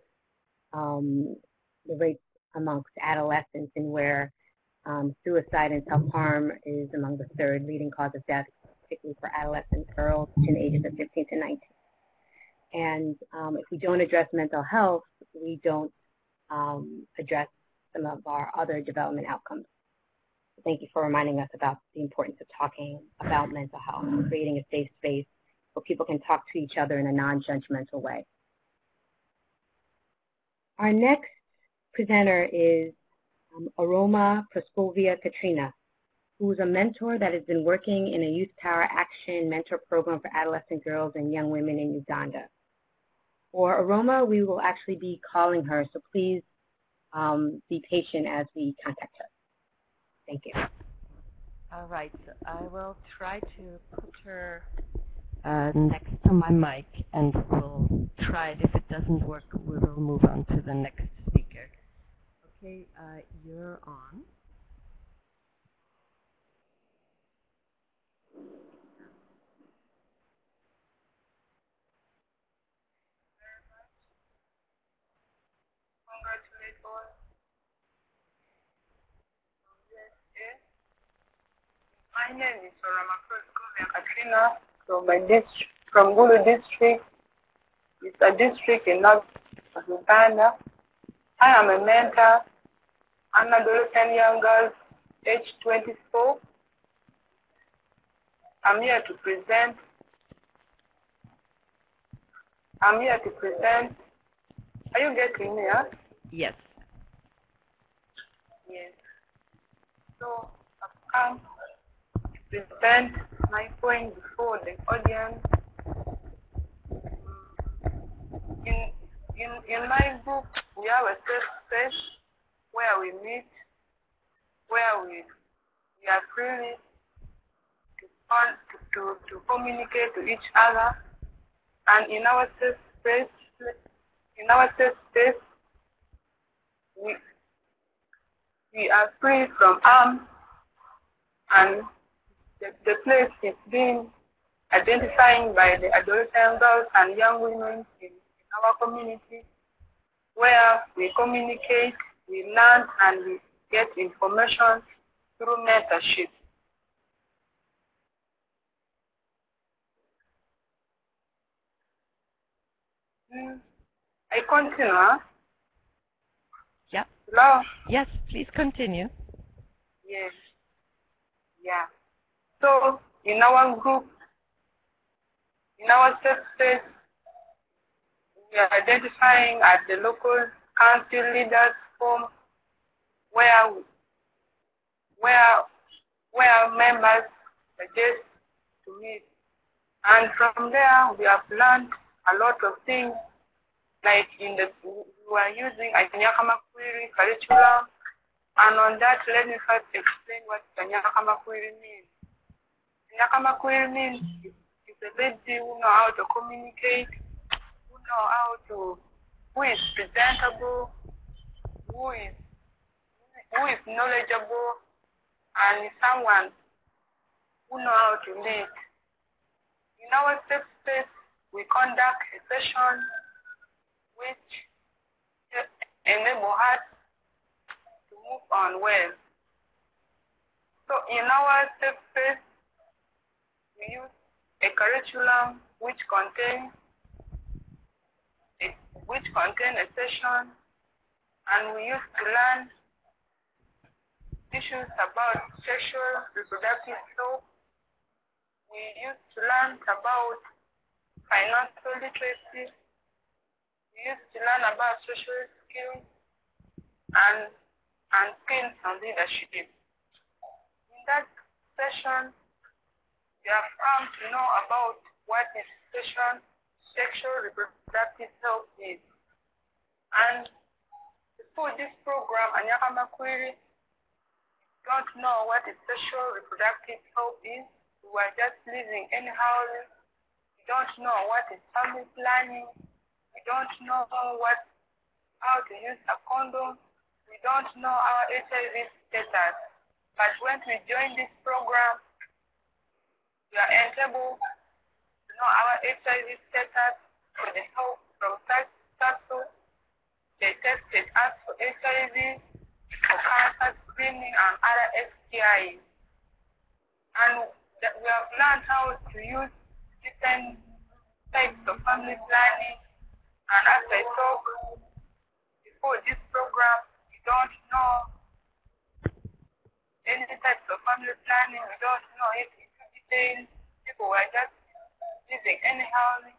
B: rates amongst adolescents, and where suicide and self-harm is among the third leading cause of death, particularly for adolescent girls between the ages of 15 to 19. And if we don't address mental health, we don't address some of our other development outcomes. Thank you for reminding us about the importance of talking about mental health, creating a safe space where people can talk to each other in a non-judgmental way. Our next presenter is Aroma Proskovia Katrina, who's a mentor that has been working in a Youth Power Action mentor program for adolescent girls and young women in Uganda. For Aroma, we will actually be calling her, so please be patient as we contact her. Thank you.
A: All right, I will try to put her next to my mic, and we'll try it. If it doesn't work, we will move on to the next speaker. Okay, you're on.
G: Congratulate all from USA. My name is Orama Katrina from my district, from Gulu district. It's a district in North Uganda. I am a mentor, an adolescent young girl, age 24. I'm here to present. Are you getting me, huh?
A: Yes.
G: Yes. So I've come to present my point before the audience. In my book, we have a safe space where we meet, where we are freely to communicate to each other, and in our safe space, we are free from harm, and the place is being identified by the adolescent girls and young women in our community, where we communicate, we learn, and we get information through mentorship. I continue, huh?
A: Yeah.
G: Hello?
A: Yes, please continue.
G: Yes. Yeah. So, in our group, in our safe space, we are identifying at the local council leaders forum where members suggest to meet. And from there, we have learned a lot of things, like we are using a Nyakamakwiri curriculum. And on that, let me first explain what the Nyakamakwiri means. Nyakamakwiri means is a lady who know how to communicate, who is presentable, who is knowledgeable, and is someone who know how to lead. In our safe space, we conduct a session which enable us to move on well. So in our safe space, we use a curriculum which contains a session, and we used to learn issues about sexual reproductive health. We used to learn about financial literacy. We used to learn about social skills and skills on leadership. In that session, we have come to know about what is sexual reproductive health is. And before this program, Anyakamakwiri don't know what is sexual reproductive health is. We were just living anyhow. We don't know what is family planning. We don't know how to use a condom. We don't know our HIV status. But when we join this program, we are able to know our HIV status for the help from SARS. They tested us for HIV, for cancer screening, and other STIs. And we have learned how to use different types of family planning. And as I talk, before this program, we don't know any types of family planning. We don't know it in detail. People were just giving any housing.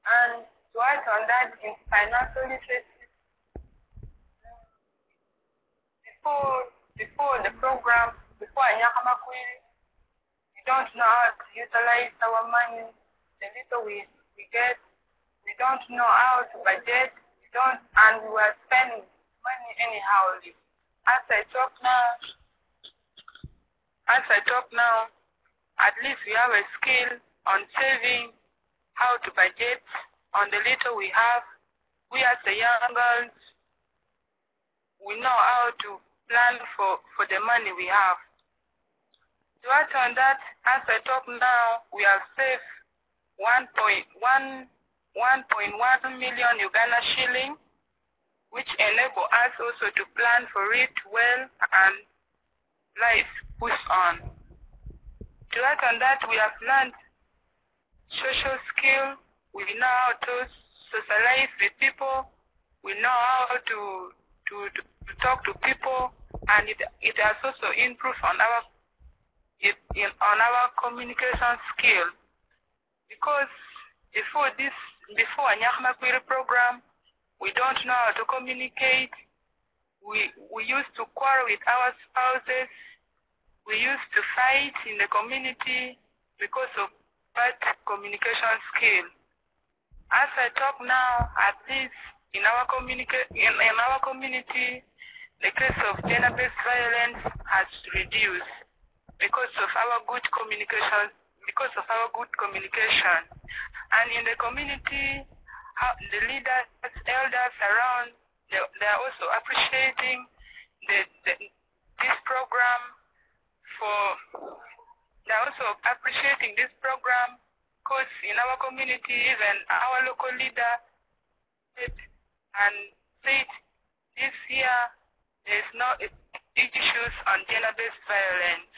G: And to add on that, in financial literacy, before the program, before Anyakamakwiri, we don't know how to utilize our money, the little we get. We don't know how to budget. And we were spending money anyhow. As I talk now, at least we have a skill on saving, how to budget on the little we have. We as the young girls, we know how to plan for the money we have. To add on that, as I talk now, we have saved 1.1 million Uganda shilling, which enable us also to plan for it well and life push on. To add on that, we have learned social skill. We know how to socialize with people. We know how to talk to people, and it has also improved on our communication skill. Because before Anyakamakwiri program, we don't know how to communicate. We used to quarrel with our spouses. We used to fight in the community because of bad communication skill. As I talk now, at least in our community, the case of gender-based violence has reduced because of our good communication. And in the community, the leaders, elders around, they are also appreciating this program. They are also appreciating this program because in our community, even our local leader said this year there is no issues on gender-based violence.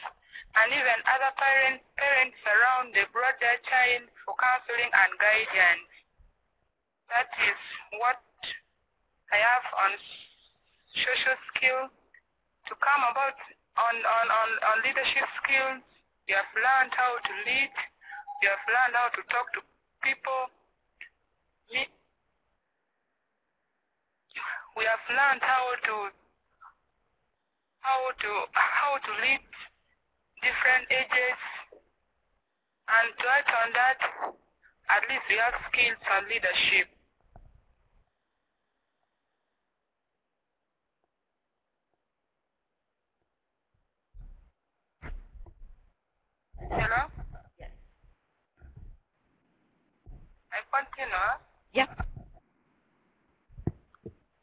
G: And even other parents around, they brought their child for counseling and guidance. That is what I have on social skills. To come about on leadership skills, you have learned how to lead, you have learned how to talk to people. We have learned how to lead different ages, and to add on that, at least we have skills on leadership. Hello?
A: Yes.
G: I continue?
A: Yep.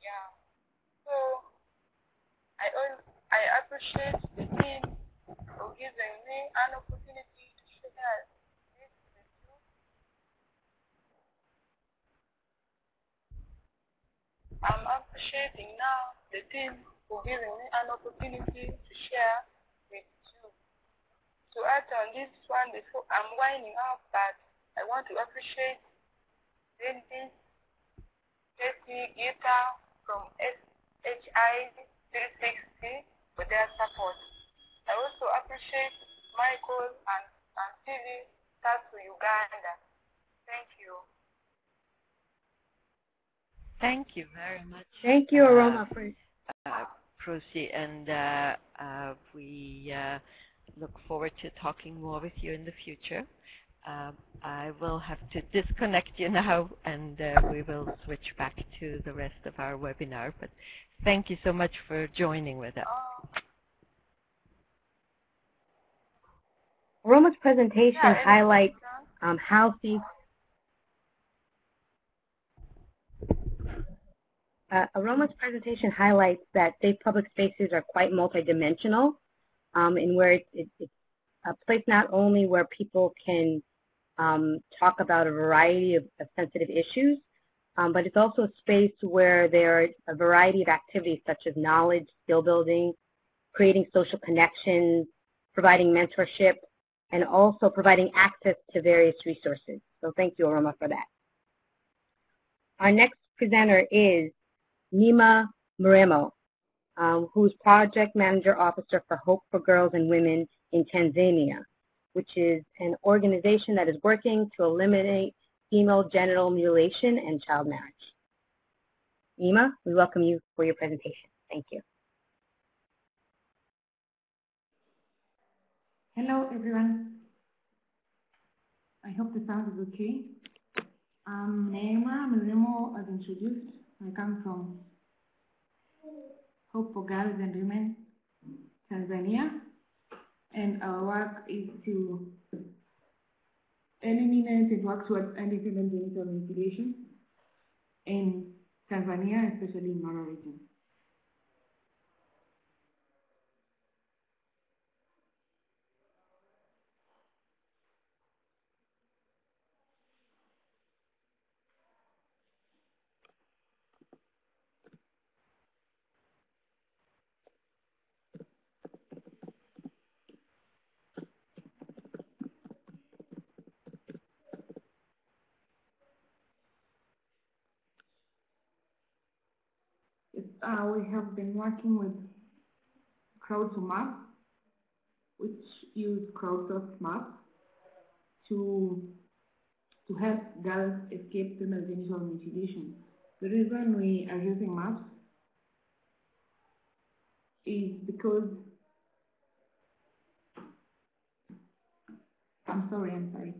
G: Yeah. So, I appreciate the team for giving me an opportunity to share this with you. I'm appreciating now the team for giving me an opportunity to share with you. To add on this one, before I'm winding up, that I want to appreciate Dennis, Jesse, Gita from SHI 360 for their support. I also appreciate Michael and TV staff to Uganda. Thank you.
A: Thank you very much.
B: Thank you, Aroma, for
A: Prosi, and we look forward to talking more with you in the future. I will have to disconnect you now, and we will switch back to the rest of our webinar. But thank you so much for joining with us.
B: Aroma's presentation highlights how Aroma's presentation highlights that safe public spaces are quite multidimensional, in where it's a place not only where people can talk about a variety of sensitive issues, but it's also a space where there are a variety of activities such as knowledge, skill building, creating social connections, providing mentorship, and also providing access to various resources. So thank you, Aroma, for that. Our next presenter is Nima Mremo, who's Project Manager Officer for Hope for Girls and Women in Tanzania. which is an organization that is working to eliminate female genital mutilation and child marriage. Nima, we welcome you for your presentation. Thank you.
H: Hello, everyone. I hope the sound is okay. I'm Neema Mlemo, as introduced. I come from Hope for Girls and Women, Tanzania. And our work is to eliminate and work towards ending female genital mutilation in Tanzania, especially in Mara region. We have been working with Crowd2Map, which use crowdsourced maps to help girls escape female genital mutilation. The reason we are using maps is because I'm sorry.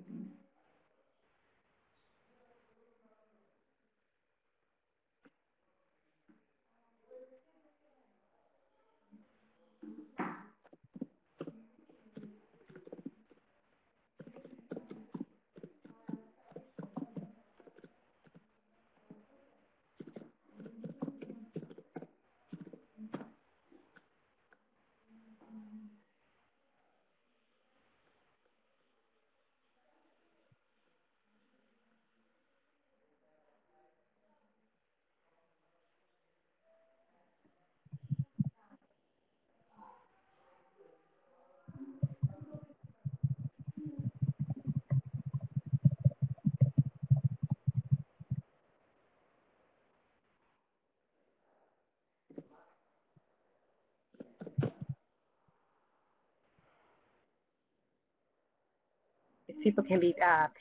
B: If people can be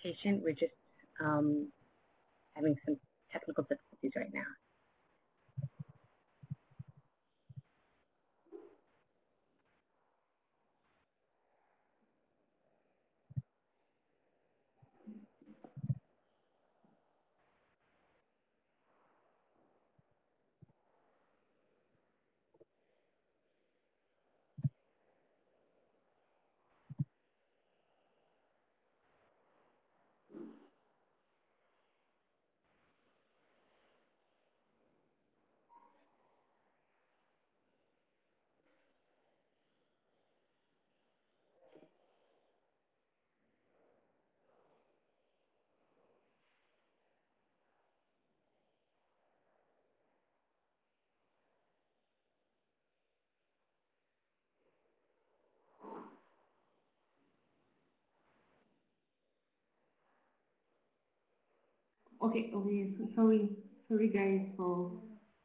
B: patient, we're just having some technical difficulties right now.
H: Okay, so sorry guys for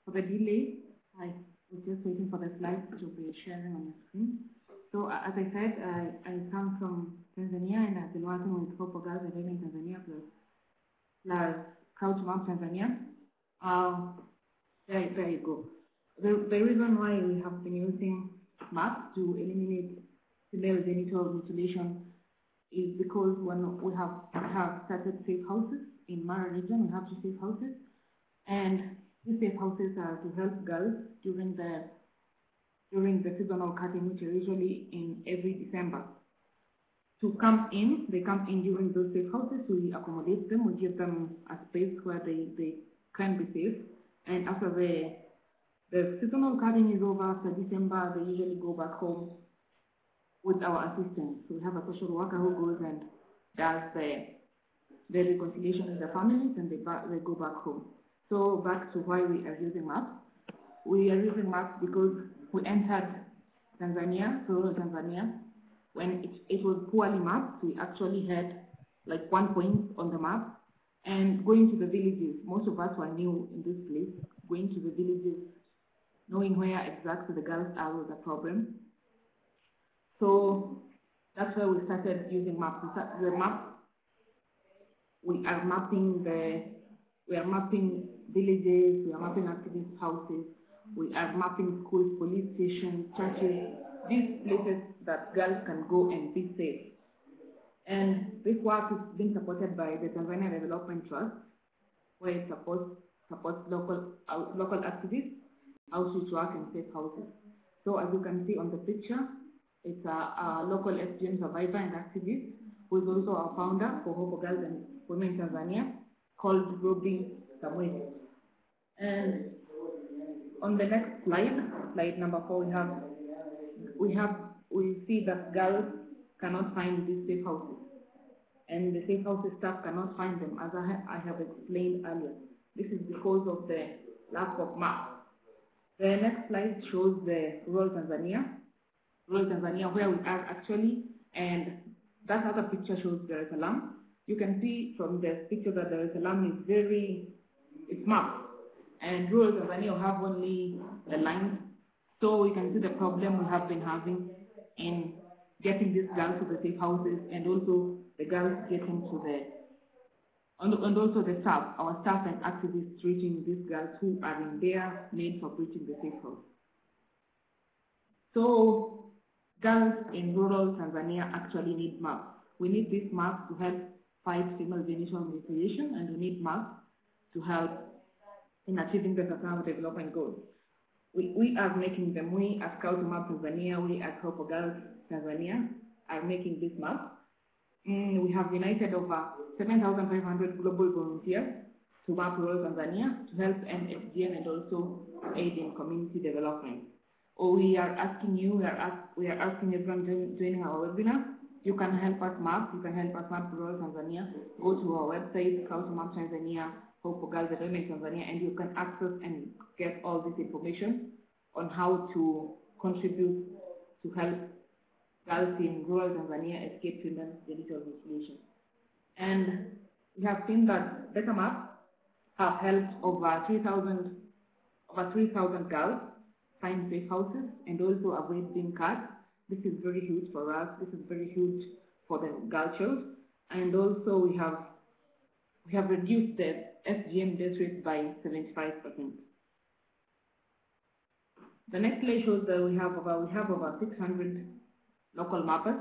H: the delay. I was just waiting for the slides to be sharing on the screen. So as I said, I come from Tanzania and I've been working with Hope for Girls and Women in Tanzania plus Crowd2Map Tanzania. There you go. The reason why we have been using maps to eliminate female genital mutilation is because when we have started safe houses in Mara region, we have 2 safe houses, and these safe houses are to help girls during the seasonal cutting, which is usually in every December. To come in, they come in during those safe houses. We accommodate them, we give them a space where they can be safe, and after the seasonal cutting is over, after December, they usually go back home with our assistants. So we have a social worker who goes and does the reconciliation with the families, and they go back home. So back to why we are using maps. We are using maps because we entered Tanzania, rural Tanzania, when it was poorly mapped. We actually had like 1 point on the map, and going to the villages, most of us were new in this place, going to the villages, knowing where exactly the girls are was a problem. So That's why we started using maps. The map, we are mapping villages, we are mapping activist houses, we are mapping schools, police stations, churches, these places that girls can go and be safe. And this work is being supported by the Tanzania Development Trust, where it supports local activists, outreach work, and safe houses. So as you can see on the picture, it's a local FGM survivor and activist who is also our founder for Hope for Girls and Women in Tanzania, called Ruby Samuel. And on the next slide, slide number 4, we see that girls cannot find these safe houses, and the safe houses staff cannot find them, as I have explained earlier. This is because of the lack of maps. The next slide shows the rural Tanzania, where we are actually, and that other picture shows Dar es Salaam. You can see from the picture that Dar es Salaam is it's mapped, and rural Tanzania will have only the lines. So we can see the problem we have been having in getting these girls to the safe houses, and also the girls getting to the, and also the staff, our staff and activists reaching these girls who are in their need for reaching the safe house. So girls in rural Tanzania actually need maps. We need these maps to help fight female genital mutilation, and we need maps to help in achieving the Sustainable Development Goals. We are making them. We at Scout Map Tanzania, we at Hope for Girls Tanzania are making this map. We have united over 7,500 global volunteers to map rural Tanzania to help end FGM and also aid in community development. We are asking you, we are asking everyone joining our webinar. You can help us map. You can help us map rural Tanzania. Go to our website, Scout Map Tanzania, Hope for Girls and Women in Tanzania, and you can access and get all this information on how to contribute to help girls in rural Tanzania escape female genital mutilation. And we have seen that Better Maps have helped over 3,000 girls find safe houses and also avoid being cut. This is very huge for us. This is very huge for the girl child. And also we have reduced the FGM death rate by 75%. The next slide shows that we have over 600 local mappers,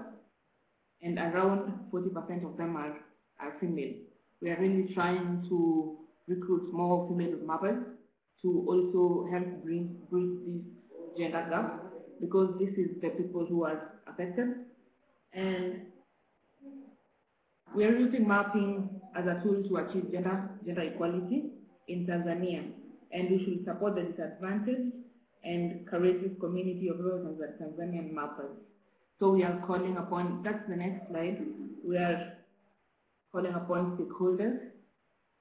H: and around 40% of them are female. We are really trying to recruit more female mappers to also help bridge this gender gap, because this is the people who are affected. And we are using mapping as a tool to achieve gender equality in Tanzania, and we should support the disadvantaged and courageous community of rural Tanzanian mappers. So we are calling upon, that's the next slide, we are calling upon stakeholders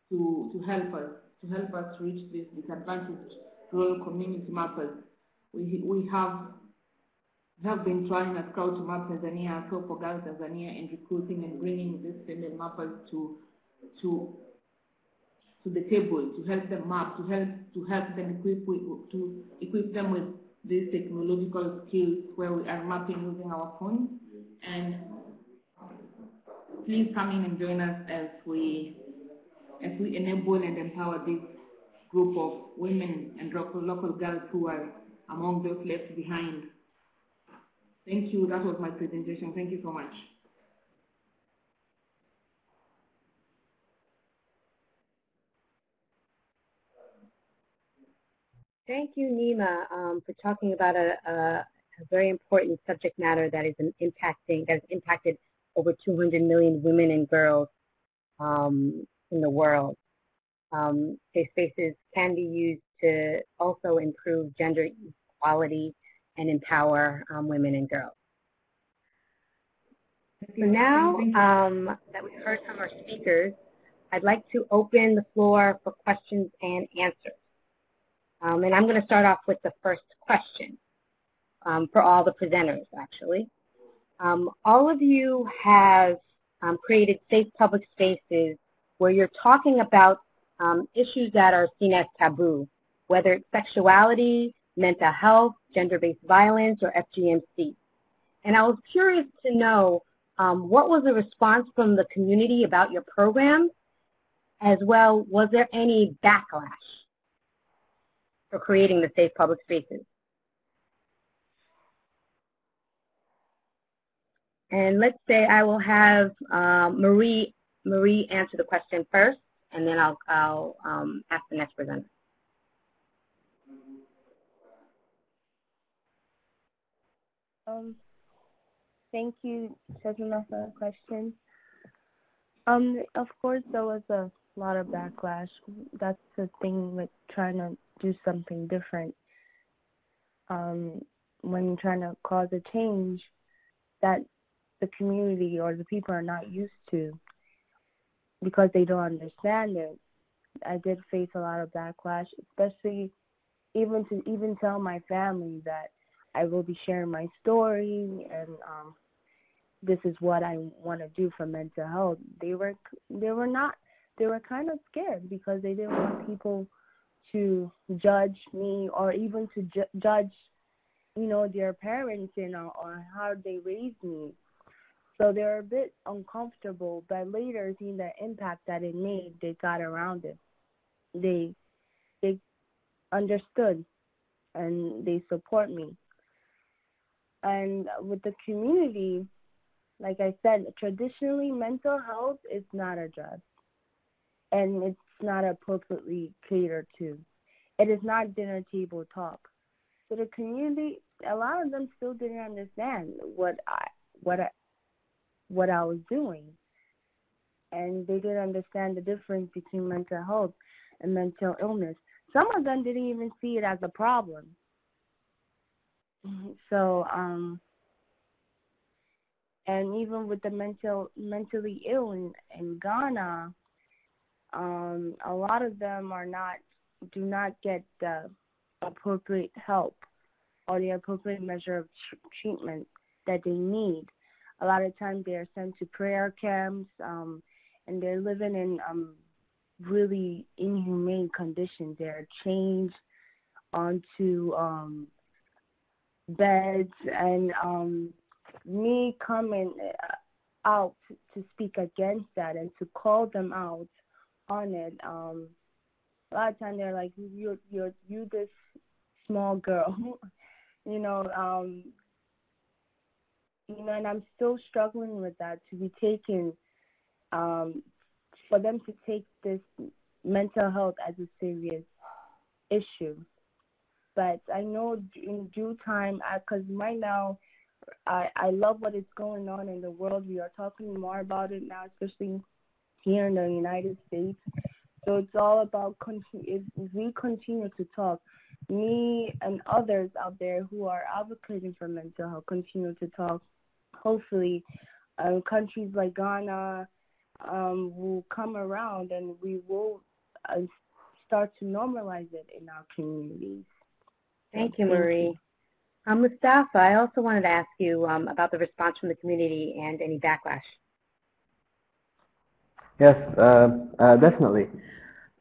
H: to help us reach these disadvantaged rural community mappers. We have been trying at Scout Map Tanzania, Hope for Girls Tanzania, and recruiting and bringing these female mappers to the table, to help them map, to help them equip them with these technological skills where we are mapping using our phones. And please come in and join us as we enable and empower this group of women and local girls who are among those left behind. Thank you. That was my presentation. Thank you so much.
B: Thank you, Nima, for talking about a very important subject matter that is impacted over 200 million women and girls in the world. Safe spaces can be used to also improve gender equality and empower women and girls. So now that we've heard from our speakers, I'd like to open the floor for questions and answers. And I'm going to start off with the first question for all the presenters, actually. All of you have created safe public spaces where you're talking about issues that are seen as taboo, whether it's sexuality, mental health, gender-based violence, or FGMC. And I was curious to know What was the response from the community about your program? As well, was there any backlash for creating the safe public spaces? And let's say I will have Marie answer the question first, and then I'll ask the next presenter.
F: Thank you, Sajima, for the question. Of course, there was a lot of backlash. That's the thing with trying to do something different. When you're trying to cause a change that the community or the people are not used to because they don't understand it. I did face a lot of backlash, especially even tell my family that I will be sharing my story and this is what I want to do for mental health. They were kind of scared because they didn't want people to judge me or even to judge, their parents, or how they raised me. So they were a bit uncomfortable, but later seeing the impact that it made, they got around it. They understood and they support me. And with the community, like I said, traditionally mental health is not addressed and it's not appropriately catered to. It is not dinner table talk. So the community, a lot of them still didn't understand what I was doing. And they didn't understand the difference between mental health and mental illness. Some of them didn't even see it as a problem. So, and even with the mentally ill in Ghana, a lot of them do not get the appropriate help or the appropriate measure of treatment that they need. A lot of times they are sent to prayer camps, and they're living in really inhumane conditions. They're chained onto beds, and me coming out to speak against that and to call them out on it. A lot of times they're like, you this small girl, and I'm still struggling with that, to be taken, for them to take this mental health as a serious issue. But I know in due time, because right now, I love what is going on in the world. We are talking more about it now, especially here in the United States. So it's all about if we continue to talk, me and others out there who are advocating for mental health continue to talk. Hopefully, countries like Ghana will come around and we will start to normalize it in our communities.
B: Thank you, Marie. Mostafa, I also wanted to ask you about the response from the community and any backlash.
E: Yes, definitely.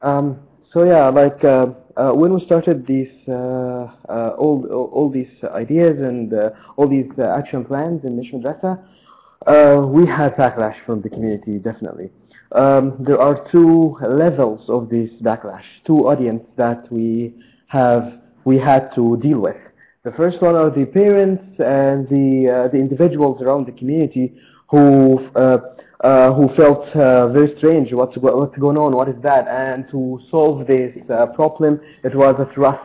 E: So yeah, like when we started these all these ideas and all these action plans in Mish Madrasa, we had backlash from the community, definitely. There are two levels of this backlash, two audiences that we had to deal with. The first one are the parents and the individuals around the community who felt very strange. What's going on? What is that? And to solve this problem, it was a trust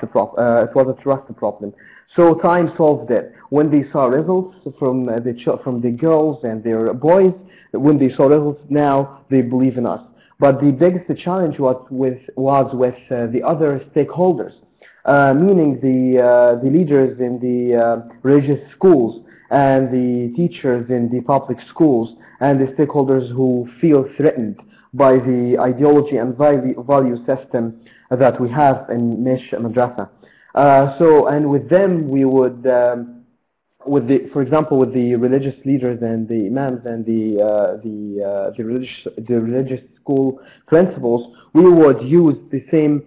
E: problem. So time solved it. When they saw results from the girls and their boys, when they saw results, now they believe in us. But the biggest challenge was with the other stakeholders. Meaning the leaders in the religious schools and the teachers in the public schools and the stakeholders who feel threatened by the ideology and value system that we have in Mish Madrasa. And with them we would, for example, with the religious leaders and the imams and the religious school principals, we would use the same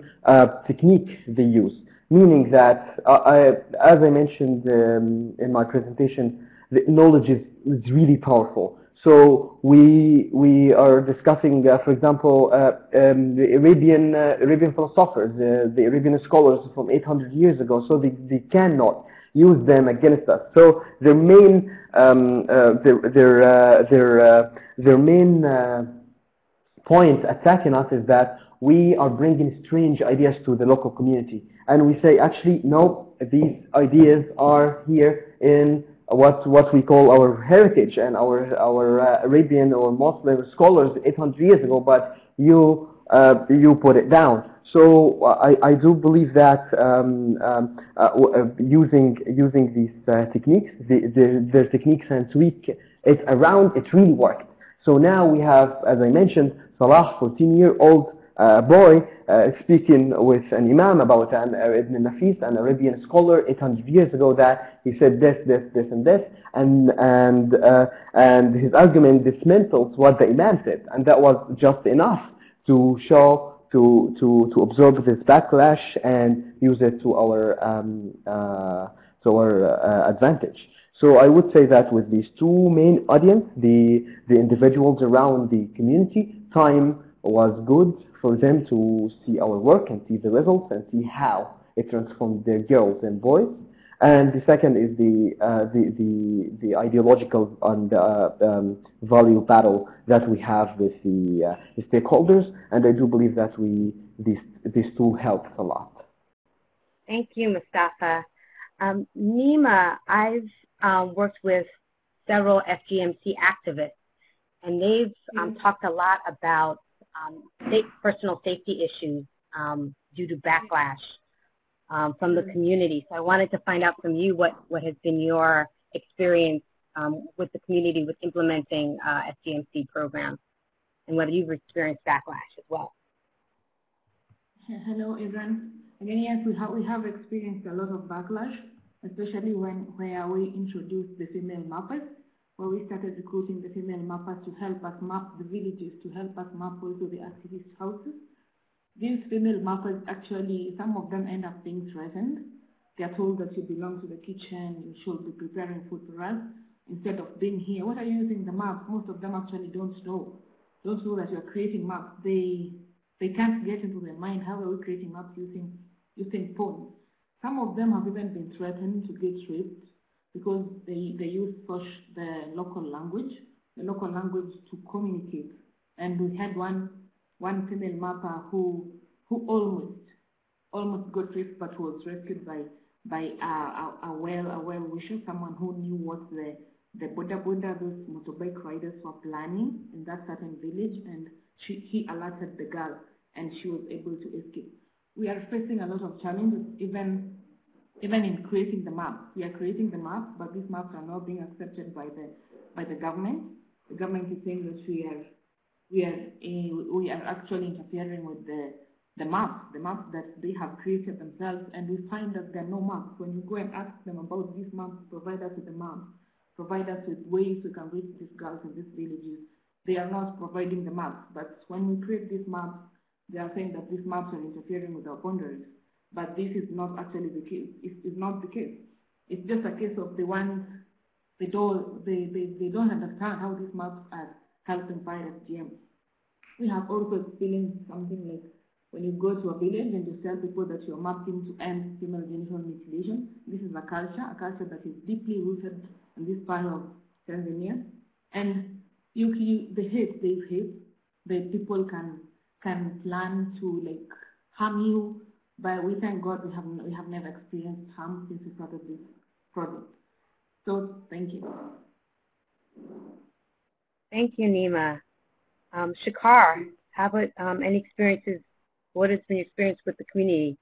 E: technique they use. Meaning that, as I mentioned in my presentation, the knowledge is really powerful. So we are discussing, for example, the Arabian philosophers, the Arabian scholars from 800 years ago. So they cannot use them against us. So their main their main point attacking us is that we are bringing strange ideas to the local community, and we say actually no, these ideas are here in what we call our heritage and our Arabian or Muslim scholars 800 years ago, but you put it down. So I do believe that using these techniques, their techniques, and tweak it around, it really worked. So now we have, as I mentioned, Salah, 14-year-old boy, speaking with an imam about Ibn Nafis, an Arabian scholar 800 years ago, that he said this, and this, and his argument dismantles what the imam said, and that was just enough to show, to absorb this backlash and use it to our advantage. So I would say that with these two main audience, the individuals around the community, time was good for them to see our work and see the results and see how it transformed their girls and boys. And the second is the ideological and value battle that we have with the stakeholders, and I do believe that this tool helps a lot.
B: Thank you, Mostafa. Nima, I've worked with several FGMC activists, and they've talked a lot about personal safety issues due to backlash from the community. So I wanted to find out from you what has been your experience with the community with implementing FGMC programs, and whether you've experienced backlash as well.
H: Hello, everyone. Again, yes, we have experienced a lot of backlash, especially where we introduced the female mappers, where we started recruiting the female mappers to help us map the villages, to help us map also the activist houses. These female mappers, actually, some of them end up being threatened. They are told that you belong to the kitchen, you should be preparing food for us, instead of being here. What are you using the map? Most of them actually don't know that you're creating maps. They can't get into their mind, how are we creating maps using phones? Some of them have even been threatened to get raped because they use the local language to communicate. And we had one female mapper who almost got raped, but was rescued by a well-wisher, someone who knew what the boda, those motorbike riders were planning in that certain village, and he alerted the girl, and she was able to escape. We are facing a lot of challenges, even in creating the maps. We are creating the maps, but these maps are not being accepted by the government. The government is saying that we are actually interfering with the maps that they have created themselves, and we find that there are no maps. When you go and ask them about these maps, provide us with the maps, provide us with ways we can reach these girls in these villages, they are not providing the maps. But when we create these maps, they are saying that these maps are interfering with our boundaries. But this is not actually the case. It's not the case. It's just a case of the ones they don't understand how these maps are helping fight FGM. We have also experienced something like when you go to a village and you tell people that you're mapping to end female genital mutilation. This is a culture that is deeply rooted in this part of Tanzania. And the hate, the people can plan to like harm you, but we thank God we have never experienced harm since we started this project. So thank you.
B: Thank you, Nima. Shakar, how about any experiences? What has been your experience with the community?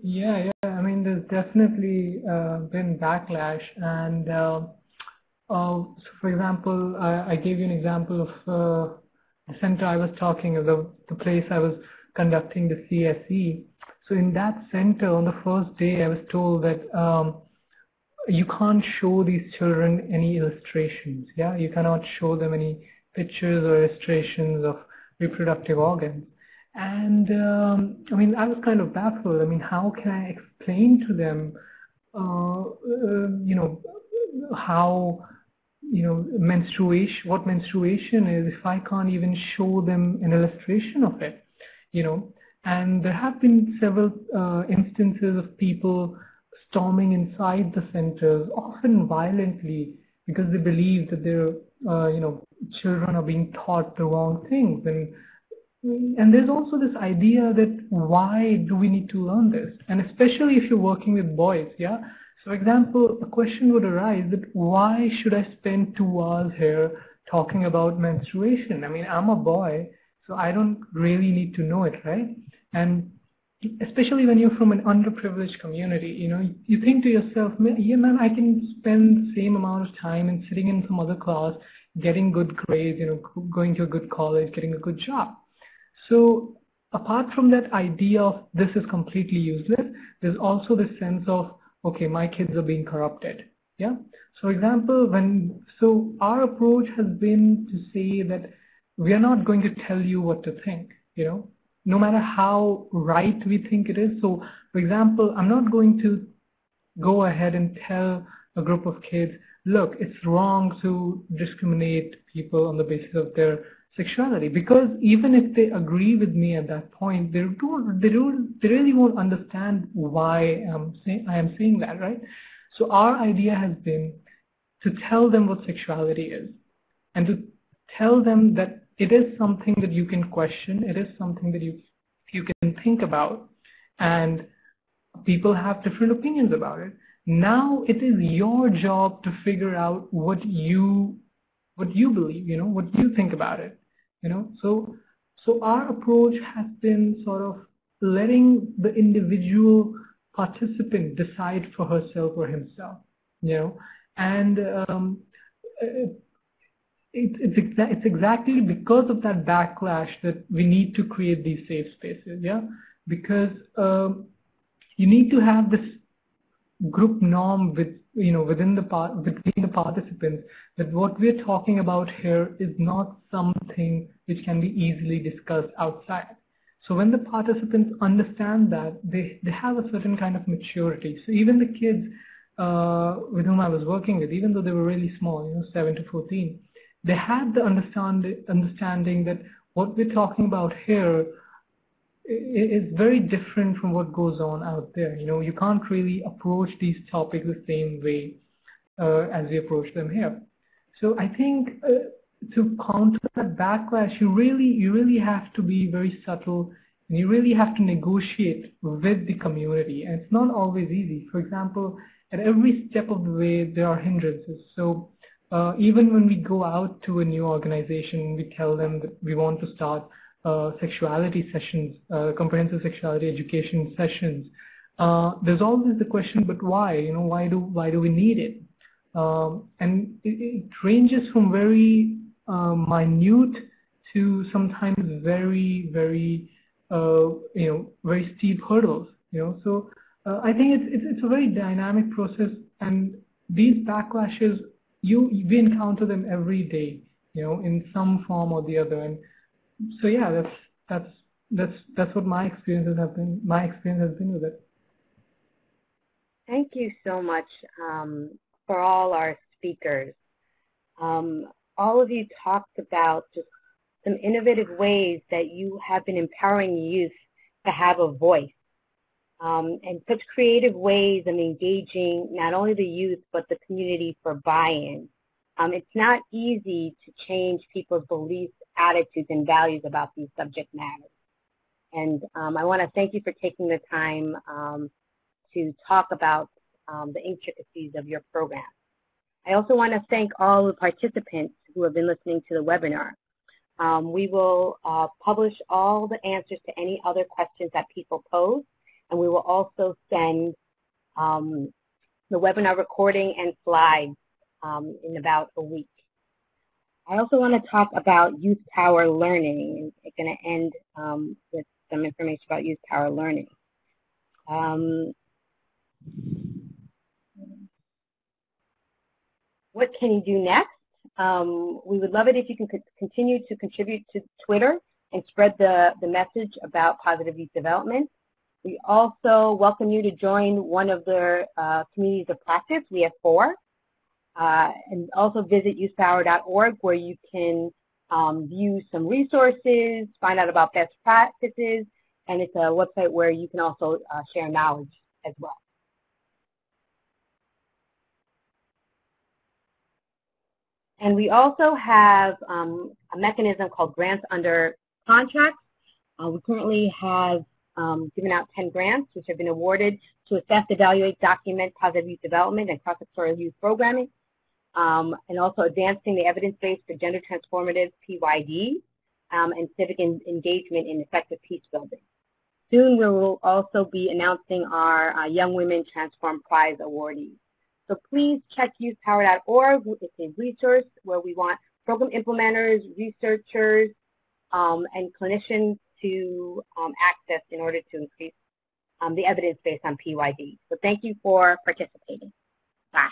D: Yeah. I mean, there's definitely been backlash, and so for example, I gave you an example of the center I was talking of, the place I was conducting the CSE. So in that center, on the first day, I was told that you can't show these children any illustrations. Yeah, you cannot show them any pictures or illustrations of reproductive organs. And I mean, I was kind of baffled. I mean, how can I explain to them how, menstruation, what menstruation is, if I can't even show them an illustration of it, and there have been several instances of people storming inside the centers, often violently, because they believe that their, children are being taught the wrong things. And there's also this idea that why do we need to learn this? And especially if you're working with boys, yeah? So for example, a question would arise that why should I spend 2 hours here talking about menstruation? I mean, I'm a boy, so I don't really need to know it, right? And especially when you're from an underprivileged community, you think to yourself, yeah, man, I can spend the same amount of time in sitting in some other class, getting good grades, going to a good college, getting a good job. So apart from that idea of this is completely useless, there's also the sense of, okay, my kids are being corrupted. Yeah. So example, so our approach has been to say that we are not going to tell you what to think, no matter how right we think it is. So for example, I'm not going to go ahead and tell a group of kids, look, it's wrong to discriminate people on the basis of their sexuality, because even if they agree with me at that point, they really won't understand why I am saying that, right? So our idea has been to tell them what sexuality is, and to tell them that it is something that you can question, it is something that you can think about, and people have different opinions about it. Now it is your job to figure out what you believe, what you think about it. So our approach has been sort of letting the individual participant decide for herself or himself, and it's exactly because of that backlash that we need to create these safe spaces, because you need to have this group norm between the participants, that what we're talking about here is not something which can be easily discussed outside. So when the participants understand that, they have a certain kind of maturity. So even the kids with whom I was working with, even though they were really small, 7 to 14, they had the understanding that what we're talking about here is very different from what goes on out there. You can't really approach these topics the same way as we approach them here. So I think to counter that backlash, you really have to be very subtle, and you really have to negotiate with the community, and it's not always easy. For example, at every step of the way, there are hindrances. So even when we go out to a new organization, we tell them that we want to start sexuality sessions, comprehensive sexuality education sessions. There's always the question, but why? Why do we need it? And it ranges from very minute to sometimes very, very, very steep hurdles. So I think it's a very dynamic process, and these backlashes, we encounter them every day, in some form or the other. And so yeah, that's what my experiences have been. My experience has been with it.
B: Thank you so much for all our speakers. All of you talked about just some innovative ways that you have been empowering youth to have a voice, and such creative ways of engaging not only the youth but the community for buy-in. It's not easy to change people's beliefs, attitudes, and values about these subject matters. And I want to thank you for taking the time to talk about the intricacies of your program. I also want to thank all the participants who have been listening to the webinar. We will publish all the answers to any other questions that people pose, and we will also send the webinar recording and slides in about a week. I also want to talk about YouthPower Learning, and I'm going to end with some information about YouthPower Learning. What can you do next? We would love it if you can continue to contribute to Twitter and spread the message about positive youth development. We also welcome you to join one of their communities of practice. We have 4. And also visit youthpower.org, where you can view some resources, find out about best practices, and it's a website where you can also share knowledge as well. And we also have a mechanism called grants under contract. We currently have given out 10 grants, which have been awarded to assess, evaluate, document positive youth development and cross-sectoral youth programming, and also advancing the evidence base for gender transformative PYD and civic engagement in effective peace building. Soon we will also be announcing our Young Women Transform Prize awardees. So please check youthpower.org. It's a resource where we want program implementers, researchers, and clinicians to access in order to increase the evidence base on PYD. So thank you for participating. Bye.